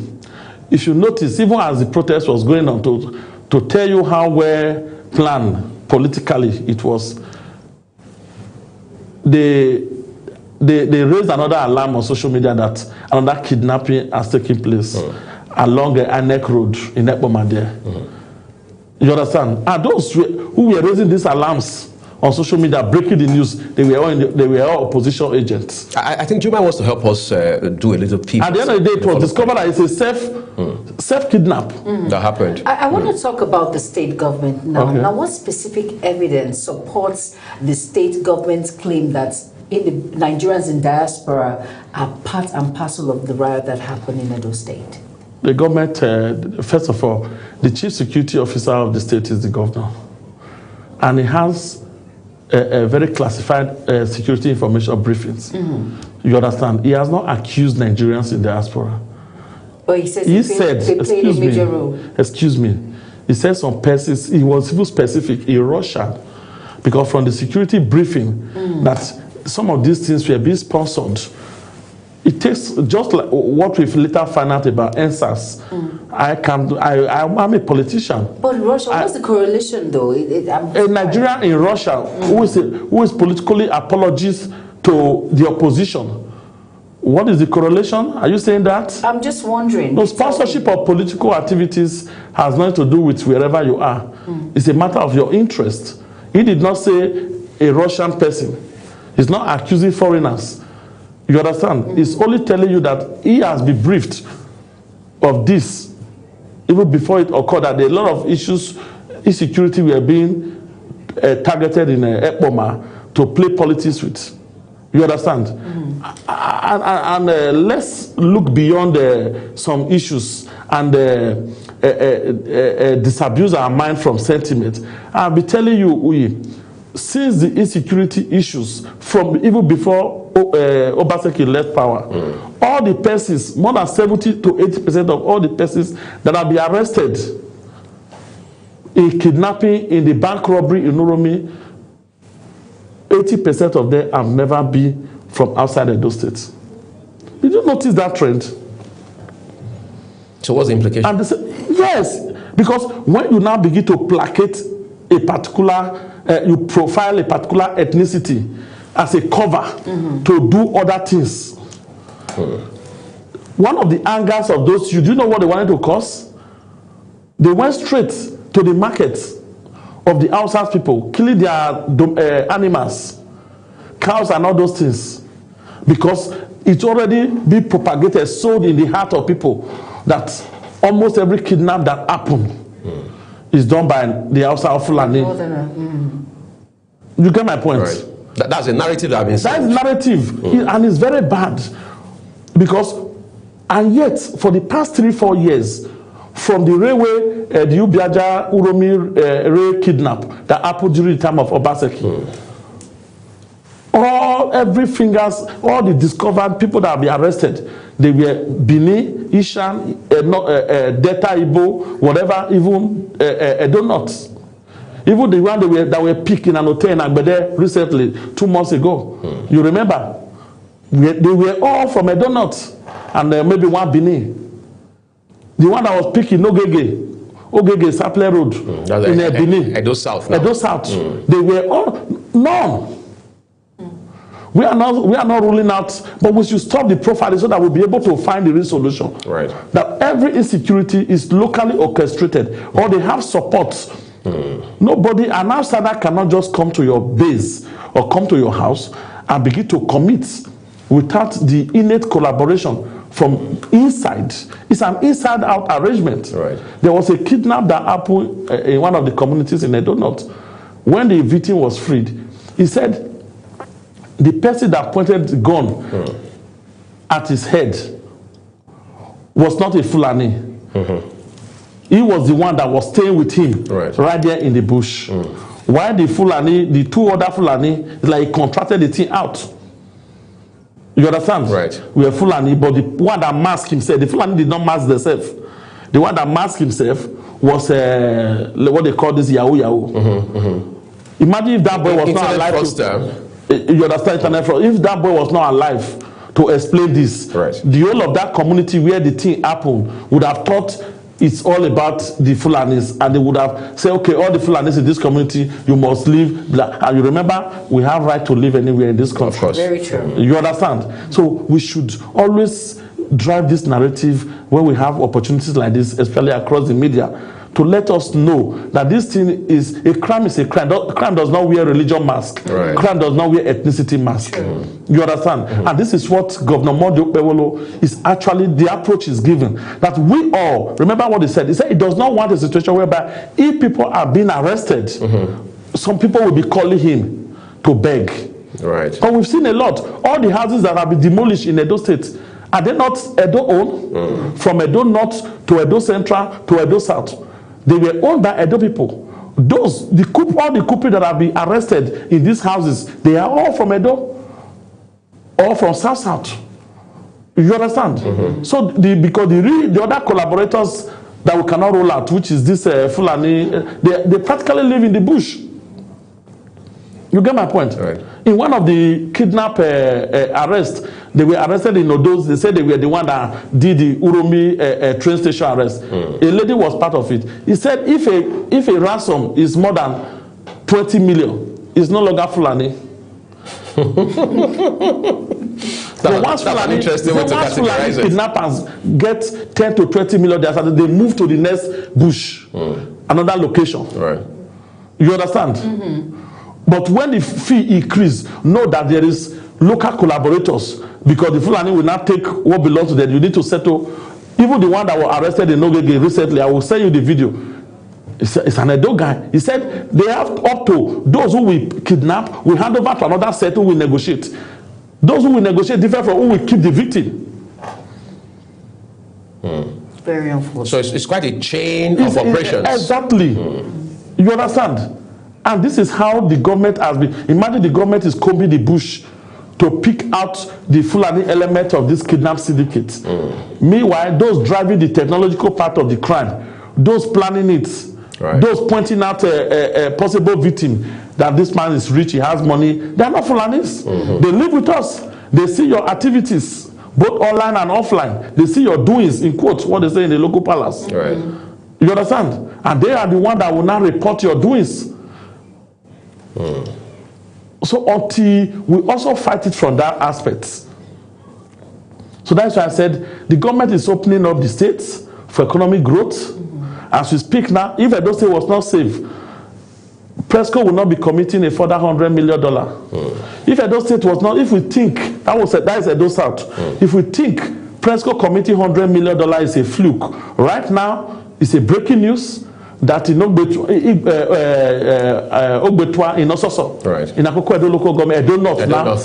if you notice, even as the protest was going on, to tell you how well planned politically it was, they raised another alarm on social media that another kidnapping has taken place along the Anek Road in Ekpoma there. You understand? And those who were raising these alarms on social media, breaking the news, they were all opposition agents. I think Juma wants to help us do a little peep. At the end of the day, it was discovered that it's a self-kidnap. That happened. I want to talk about the state government now. Now, what specific evidence supports the state government's claim that the Nigerians in diaspora are part and parcel of the riot that happened in Edo State? The government, first of all, the chief security officer of the state is the governor. And he has a very classified security information briefings. You understand? He has not accused Nigerians in diaspora. But he says they played a major role. Excuse me. He said some persons, he was even specific in Russia, because from the security briefing that some of these things were being sponsored. It takes, just like what we've later found out about NSAS. I'm a politician. But Russia, what's the correlation though? A Nigerian in Russia who is politically apologist to the opposition. What is the correlation? Are you saying that? I'm just wondering. No, sponsorship of political activities has nothing to do with wherever you are. It's a matter of your interest. He did not say a Russian person. He's not accusing foreigners. You understand? It's only telling you that he has been briefed of this even before it occurred, that a lot of issues, insecurity were being targeted in Ekpoma to play politics with. You understand? And let's look beyond some issues and disabuse our mind from sentiment. I'll be telling you, since the insecurity issues from even before Obaseki left power, all the persons, more than 70 to 80% of all the persons that have been arrested in kidnapping, in the bank robbery in Uromi, 80% of them have never been from outside Edo State. Did you notice that trend? So what's the implication? And yes, because when you now begin to placate a particular, you profile a particular ethnicity as a cover to do other things. One of the angers of those, do you know what they wanted to cause? They went straight to the market of the outside people, killing their animals, cows and all those things. Because it's already been propagated, sold in the heart of people, that almost every kidnap that happened is done by the outside Fulani. You get my point? Right. That's a narrative that I've been saying. That's narrative, and it's very bad. Because, and yet, for the past 3-4 years, from the railway, the Ubiaja Uromi rail kidnap that happened during the time of Obaseki, every fingers, all the discovered people that have been arrested, they were Bini, Ishan, Delta Igbo, whatever, even Edo North. Even the one that were picked in an hotel in Agbede recently, 2 months ago. You remember? They were all from Edo North, and maybe one Bini. The one that was picked in Ogege Saple Road, in Bini. Edo South. Now. Edo South. They were all, none. We are not ruling out, but we should stop the profiling so that we'll be able to find the real solution. Right. That every insecurity is locally orchestrated, or they have support. Nobody, an outsider cannot just come to your base or come to your house and begin to commit without the innate collaboration from inside. It's an inside-out arrangement. Right. There was a kidnap that happened in one of the communities in Edo North. When the victim was freed, he said the person that pointed the gun at his head was not a Fulani. He was the one that was staying with him right there in the bush. While the Fulani, the 2 other Fulani, like contracted the thing out. You understand? Right. We are Fulani, but the one that masked himself, the Fulani did not mask themselves. The one that masked himself was what they call this Yahoo. Imagine if that boy was not alive. You understand? If that boy was not alive to explain this, the whole of that community where the thing happened would have thought it's all about the Fulanis, and they would have said, okay, all the Fulanis in this community, you must live. And you remember, we have right to live anywhere in this country. Of course. Very true. You understand? So we should always drive this narrative when we have opportunities like this, especially across the media, to let us know that this thing is a crime. Is a crime. Crime does not wear religion mask. Right. Crime does not wear ethnicity mask. You understand? And this is what Governor Mondi Okpebholo is actually, the approach is given. That we all, remember what he said? He said he does not want a situation whereby if people are being arrested, some people will be calling him to beg. Right. But we've seen a lot. All the houses that have been demolished in Edo State, are they not Edo owned? From Edo North to Edo Central to Edo South. They were owned by Edo people. All the couple that have been arrested in these houses, they are all from Edo, or from South. You understand? So because the other collaborators that we cannot roll out, which is this Fulani, they practically live in the bush. You get my point? Right. In one of the kidnap arrests, they were arrested in Odos. They said they were the one that did the Uromi train station arrest. A lady was part of it. He said if a ransom is more than 20 million, it's no longer Fulani. That's an interesting way to categorize it. Kidnappers get 10 to 20 million, they move to the next bush, another location. Right. You understand? But when the fee increase, know that there is local collaborators because the Fulani will not take what belongs to them. You need to settle. Even the one that was arrested in Nogege recently, I will send you the video. It's an Edo guy. He said they have up to those who we kidnap, we hand over to another set who will negotiate. Those who will negotiate different from who will keep the victim. Very unfortunate. So it's quite a chain of operations. Exactly. You understand? And this is how the government has been. Imagine the government is combing the bush to pick out the Fulani element of this kidnap syndicate. Meanwhile, those driving the technological part of the crime, those planning it, those pointing out a possible victim that this man is rich, he has money, they are not Fulanis. They live with us. They see your activities, both online and offline. They see your doings, in quotes, what they say in the local palace. Right. You understand? And they are the one that will now report your doings. So until we also fight it from that aspect. So that's why I said the government is opening up the states for economic growth. As we speak now, if Edo State was not safe, Presco will not be committing a further $100 million. If Edo State was not, if we think, that is Edo South, if we think Presco committing $100 million is a fluke, right now it's a breaking news that in Ogbetwa in Ososo, in Akoko Edo local government, Edo North now,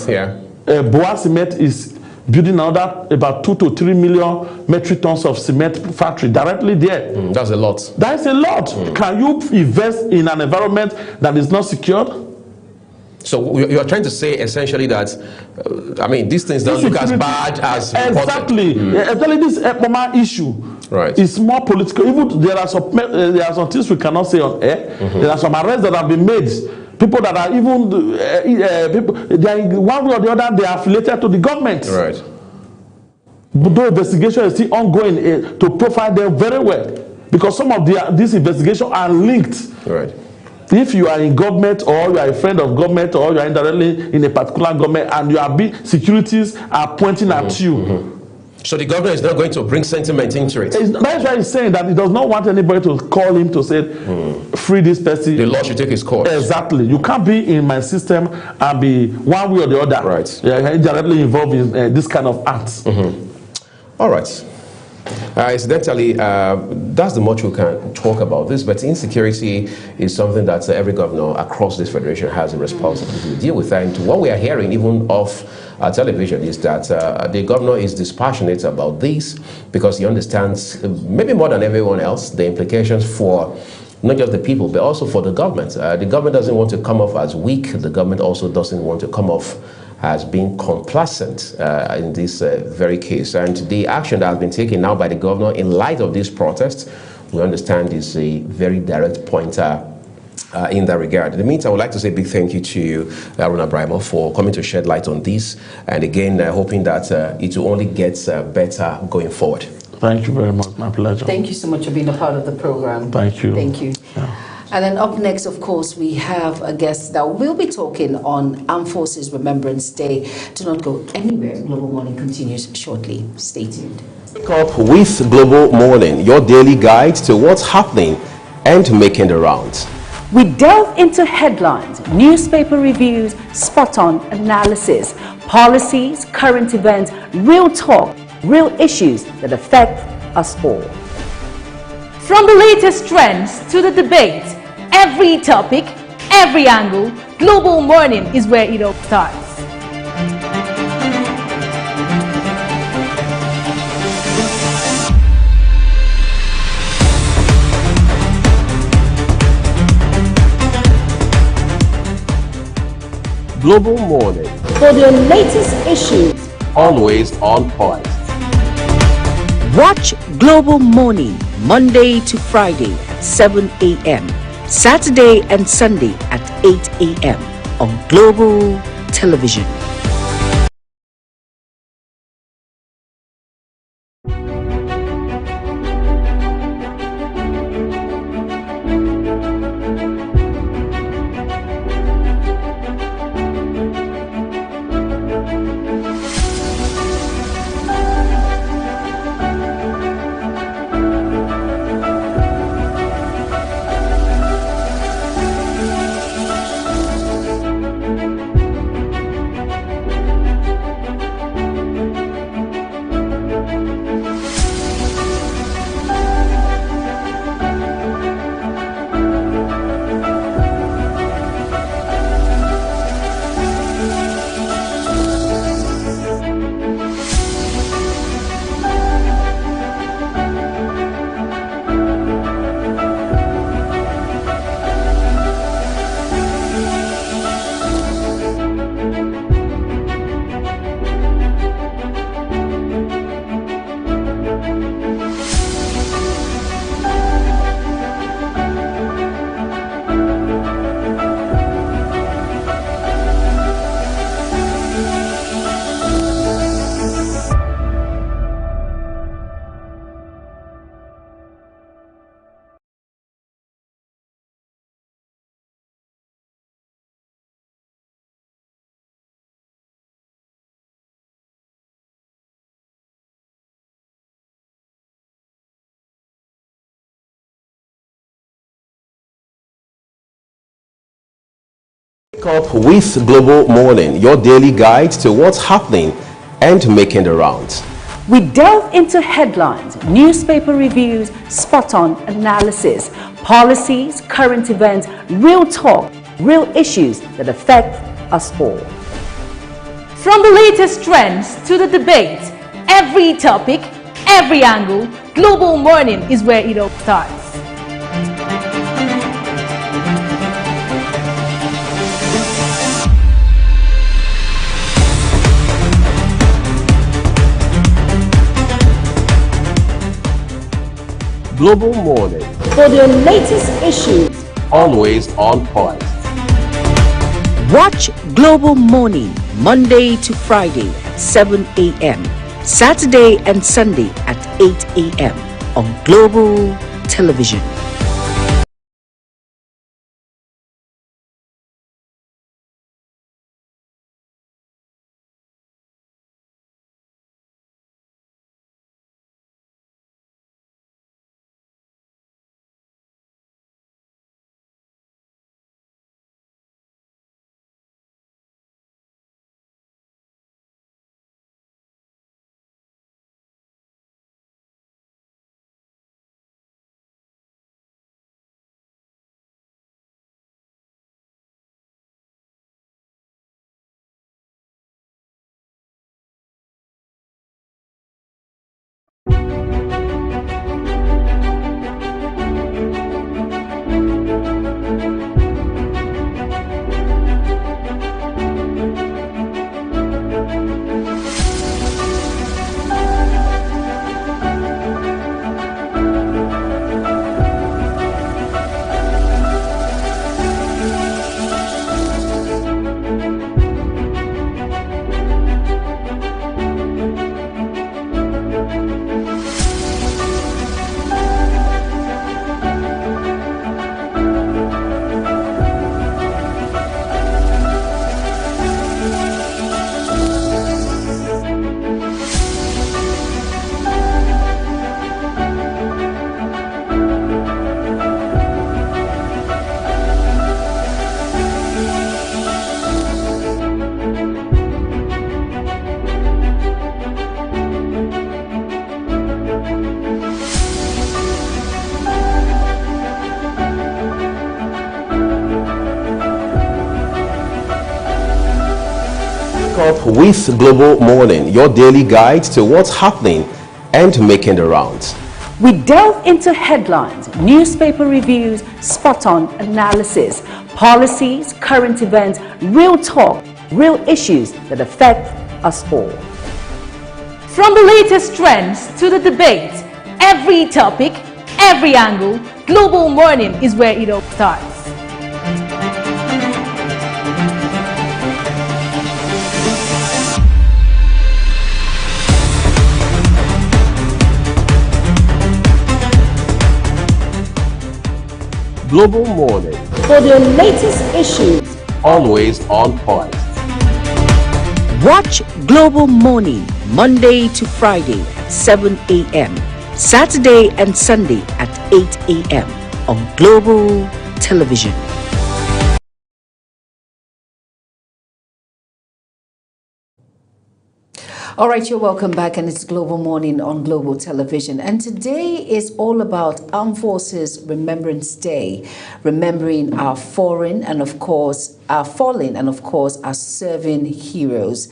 Boa Cement is building another about 2 to 3 million metric tons of cement factory directly there. That's a lot. That is a lot. Can you invest in an environment that is not secured? So you are trying to say essentially that, I mean, these things don't look as bad as exactly. Especially this EPOMA issue is more political. Even there are some things we cannot say on air. There are some arrests that have been made. People that are even people, they are one way or the other, they are affiliated to the government. Right. But the investigation is still ongoing to profile them very well, because some of these investigations are linked. Right. If you are in government, or you are a friend of government, or you are indirectly in a particular government, and you are securities are pointing at you. So the government is not going to bring sentiment into it. That's why he's saying that he does not want anybody to call him to say, free this person. The law should take its course. Exactly. You can't be in my system and be one way or the other. Right. Indirectly involved in this kind of acts. All right. Incidentally, that's the much we can talk about this, but insecurity is something that every governor across this federation has a responsibility to deal with. And what we are hearing, even off television, is that the governor is dispassionate about this because he understands, maybe more than everyone else, the implications for not just the people, but also for the government. The government doesn't want to come off as weak. The government also doesn't want to come off has been complacent in this very case. And the action that has been taken now by the governor in light of these protests, we understand is a very direct pointer in that regard. In the meantime, I would like to say a big thank you to Haruna Brahima for coming to shed light on this. And again, hoping that it will only get better going forward. Thank you very much. My pleasure. Thank you so much for being a part of the program. Thank you. Thank you. Yeah. And then up next, of course, we have a guest that will be talking on Armed Forces Remembrance Day. Do not go anywhere. Global Morning continues shortly. Stay tuned. Wake up with Global Morning, your daily guide to what's happening and making the rounds. We delve into headlines, newspaper reviews, spot-on analysis, policies, current events, real talk, real issues that affect us all. From the latest trends to the debate, every topic, every angle, Global Morning is where it all starts. Global Morning, For the latest issues, always on point. Watch Global Morning Monday to Friday at 7 a.m. Saturday and Sunday at 8 a.m. on Global Television. Wake up with Global Morning, your daily guide to what's happening and making the rounds. We delve into headlines, newspaper reviews, spot-on analysis, policies, current events, real talk, real issues that affect us all. From the latest trends to the debate, every topic, every angle, Global Morning is where it all starts. Global Morning, For the latest issues, always on point. Watch Global Morning Monday to Friday at 7 a.m. Saturday and Sunday at 8 a.m. on Global Television. Up with Global Morning, your daily guide to what's happening and making the rounds. we delve into headlines, newspaper reviews, spot-on analysis, policies, current events, real talk, real issues that affect us all. From the latest trends to the debate, every topic, every angle, Global Morning is where it all starts. Global Morning, For the latest issues, always on point. Watch Global Morning Monday to Friday at 7 a.m. Saturday and Sunday at 8 a.m. on Global Television. All right, you're welcome back, and it's Global Morning on Global Television. And today is all about Armed Forces Remembrance Day, remembering our foreign and, of course, our fallen and, of course, our serving heroes.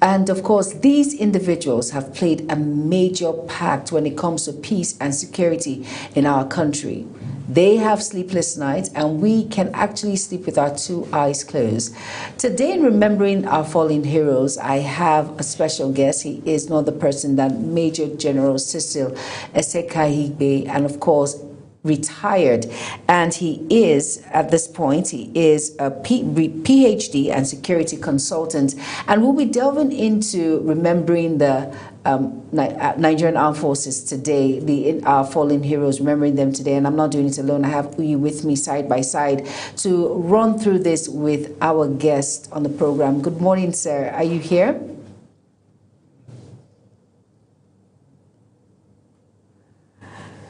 And, of course, these individuals have played a major part when it comes to peace and security in our country. They have sleepless nights, and we can actually sleep with our two eyes closed. Today, in remembering our fallen heroes, I have a special guest. He is no other person than Major General Cecil Esekayigbe, and of course, retired. And he is, at this point, he is a PhD and security consultant. And we'll be delving into remembering the Nigerian Armed Forces today, our fallen heroes, remembering them today. And I'm not doing it alone. I have Uyi with me side by side to run through this with our guest on the program. Good morning, sir. Are you here?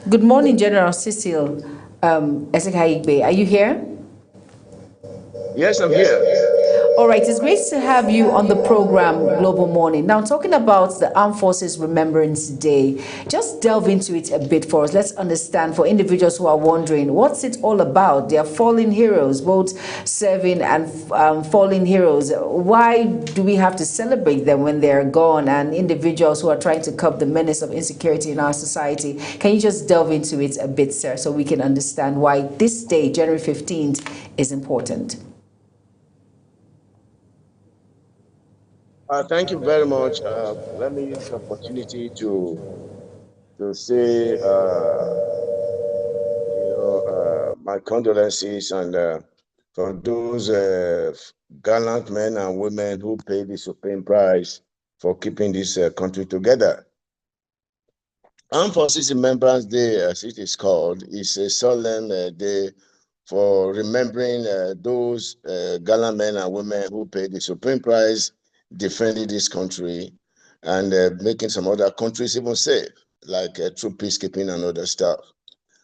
Good morning, General Cecil Esekayigbe. Are you here? Yes, I'm here. All right, it's great to have you on the program, Global Morning. Now, talking about the Armed Forces Remembrance Day, just delve into it a bit for us. Let's understand, for individuals who are wondering, what's it all about? They are fallen heroes, both serving and fallen heroes. Why do we have to celebrate them when they're gone, and individuals who are trying to curb the menace of insecurity in our society? Can you just delve into it a bit, sir, so we can understand why this day, January 15th, is important? Thank you very much. Let me use this opportunity to say, my condolences and for those gallant men and women who paid the supreme price for keeping this country together. Armed Forces Remembrance Day, as it is called, is a solemn day for remembering those gallant men and women who paid the supreme price defending this country and making some other countries even safe, like through peacekeeping and other stuff.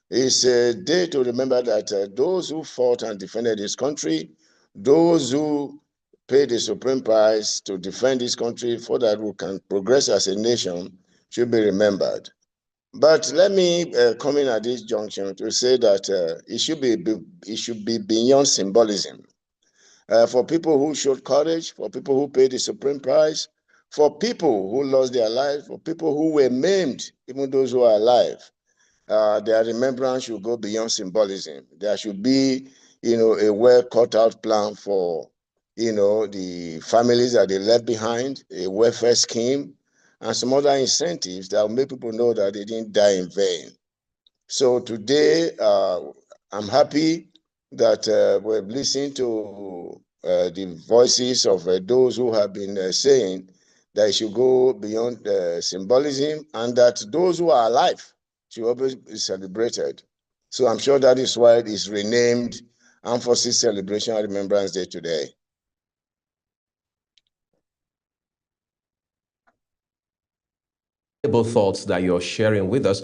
It's a day to remember that those who fought and defended this country, those who paid the supreme price to defend this country so that we can progress as a nation, should be remembered. But let me come in at this junction to say that it should be beyond symbolism. For people who showed courage, for people who paid the supreme price, for people who lost their lives, for people who were maimed, even those who are alive, their remembrance should go beyond symbolism. There should be, a well cut out plan for, the families that they left behind, a welfare scheme, and some other incentives that will make people know that they didn't die in vain. So today, I'm happy that we've listened to the voices of those who have been saying that it should go beyond symbolism and that those who are alive should always be celebrated. So I'm sure that is why it is renamed Armed Forces Celebration and Remembrance Day today. Thoughts that you're sharing with us,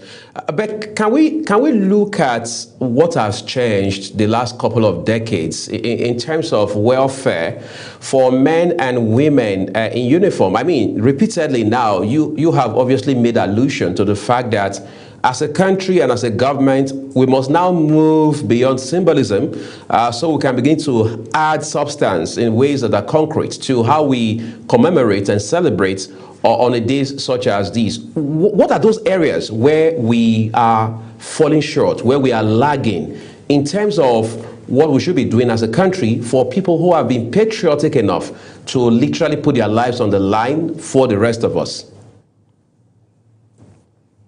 but can we look at what has changed the last couple of decades in terms of welfare for men and women in uniform? I mean, repeatedly now, you have obviously made allusion to the fact that as a country and as a government, we must now move beyond symbolism so we can begin to add substance in ways that are concrete to how we commemorate and celebrate on a day such as these. What are those areas where we are falling short, where we are lagging in terms of what we should be doing as a country for people who have been patriotic enough to literally put their lives on the line for the rest of us?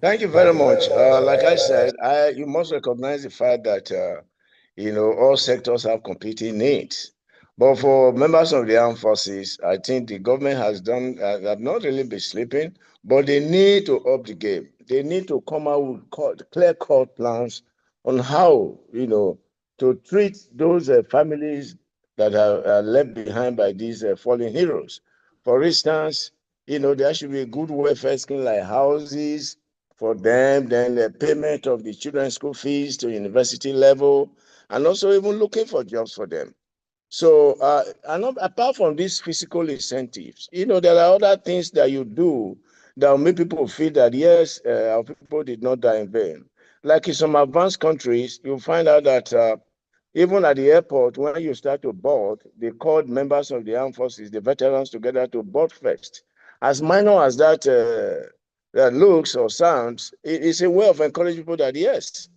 Thank you very much. Like I said, you must recognize the fact that, all sectors have competing needs. But for members of the armed forces, I think the government has have not really been sleeping, but they need to up the game. They need to come out with clear-cut plans on how, to treat those families that are left behind by these fallen heroes. For instance, there should be a good welfare scheme like houses for them, then the payment of the children's school fees to university level, and also even looking for jobs for them. So, apart from these physical incentives, there are other things that you do that will make people feel that, yes, our people did not die in vain. Like in some advanced countries, you'll find out that even at the airport, when you start to board, they called members of the armed forces, the veterans, together to board first. As minor as that looks or sounds, it's a way of encouraging people that, yes,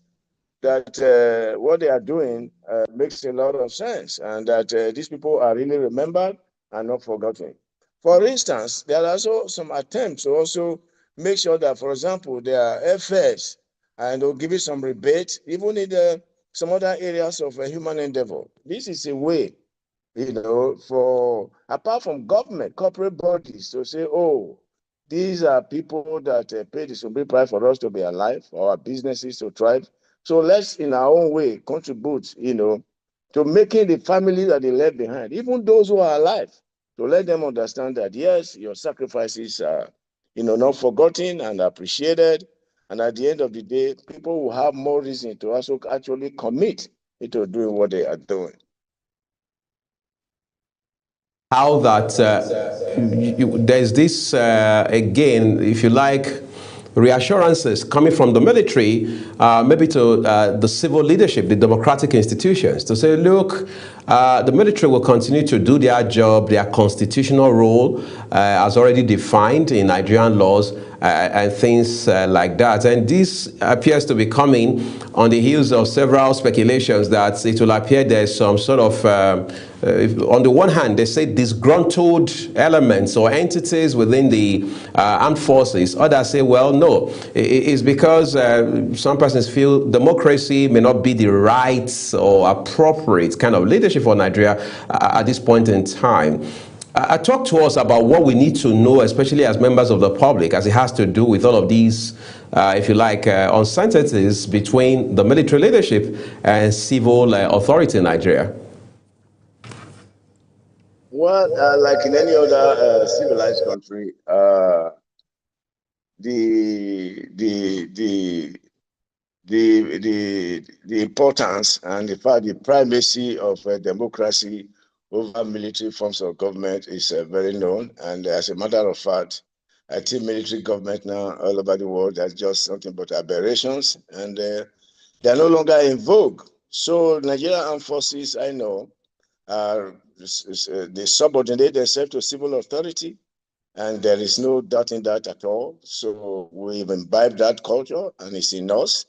that what they are doing makes a lot of sense, and that these people are really remembered and not forgotten. For instance, there are also some attempts to also make sure that, for example, there are airfares, and they'll give you some rebate, even in some other areas of human endeavor. This is a way, for, apart from government, corporate bodies to say, oh, these are people that pay the supreme price for us to be alive, for our businesses to thrive. So let's, in our own way, contribute, to making the family that they left behind, even those who are alive, to let them understand that, yes, your sacrifices are, not forgotten and appreciated. And at the end of the day, people will have more reason to also actually commit into doing what they are doing. how that there's this, again, if you like, reassurances coming from the military, maybe to the civil leadership, the democratic institutions, to say, look, the military will continue to do their job, their constitutional role as already defined in Nigerian laws, and things like that. And this appears to be coming on the heels of several speculations that it will appear there's some sort of, on the one hand, they say disgruntled elements or entities within the armed forces. Others say, well, no, it's because some persons feel democracy may not be the right or appropriate kind of leadership for Nigeria at this point in time. Talk to us about what we need to know, especially as members of the public, as it has to do with all of these, if you like, uncertainties between the military leadership and civil authority in Nigeria. Well, like in any other civilized country, the importance and in fact the primacy of democracy over military forms of government is very known. And as a matter of fact, I think military government now all over the world are just something but aberrations, and they're no longer in vogue. So Nigerian armed forces, I know, they subordinate themselves to civil authority, and there is no doubt in that at all. So we've imbibed that culture, and it's in us.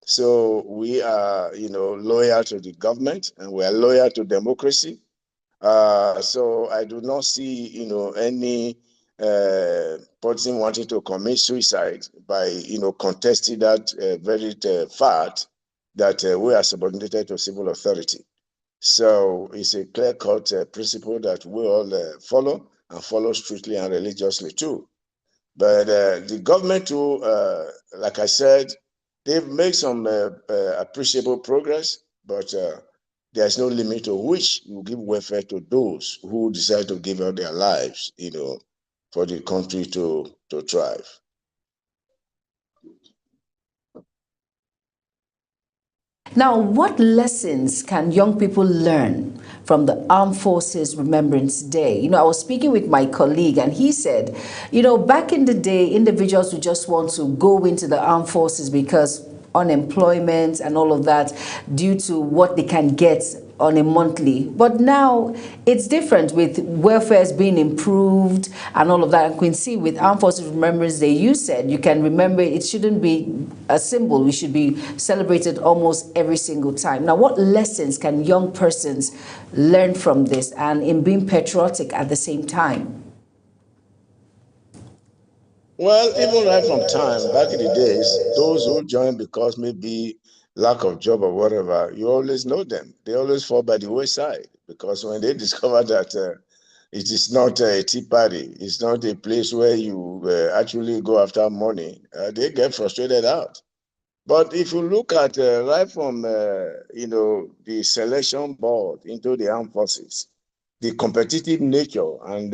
So we are, loyal to the government, and we are loyal to democracy. So I do not see, any person wanting to commit suicide by, contesting that very fact that we are subordinated to civil authority. So it's a clear-cut principle that we all follow, and follow strictly and religiously too. But the government too, like I said, they've made some appreciable progress, but there's no limit to which you give welfare to those who decide to give up their lives, for the country to thrive. Now, what lessons can young people learn from the Armed Forces Remembrance Day? I was speaking with my colleague, and he said, back in the day, individuals would just want to go into the armed forces because unemployment and all of that due to what they can get on a monthly. But now it's different with welfare being improved and all of that. And Queen C, with Armed Forces Remembrance Day, you said you can remember it shouldn't be a symbol. We should be celebrated almost every single time. Now, what lessons can young persons learn from this and in being patriotic at the same time? Well, even right from time, back in the days, those who joined because maybe lack of job or whatever, you always know them. They always fall by the wayside, because when they discover that it is not a tea party, it's not a place where you actually go after money, they get frustrated out. But if you look at right from, the selection board into the armed forces, the competitive nature and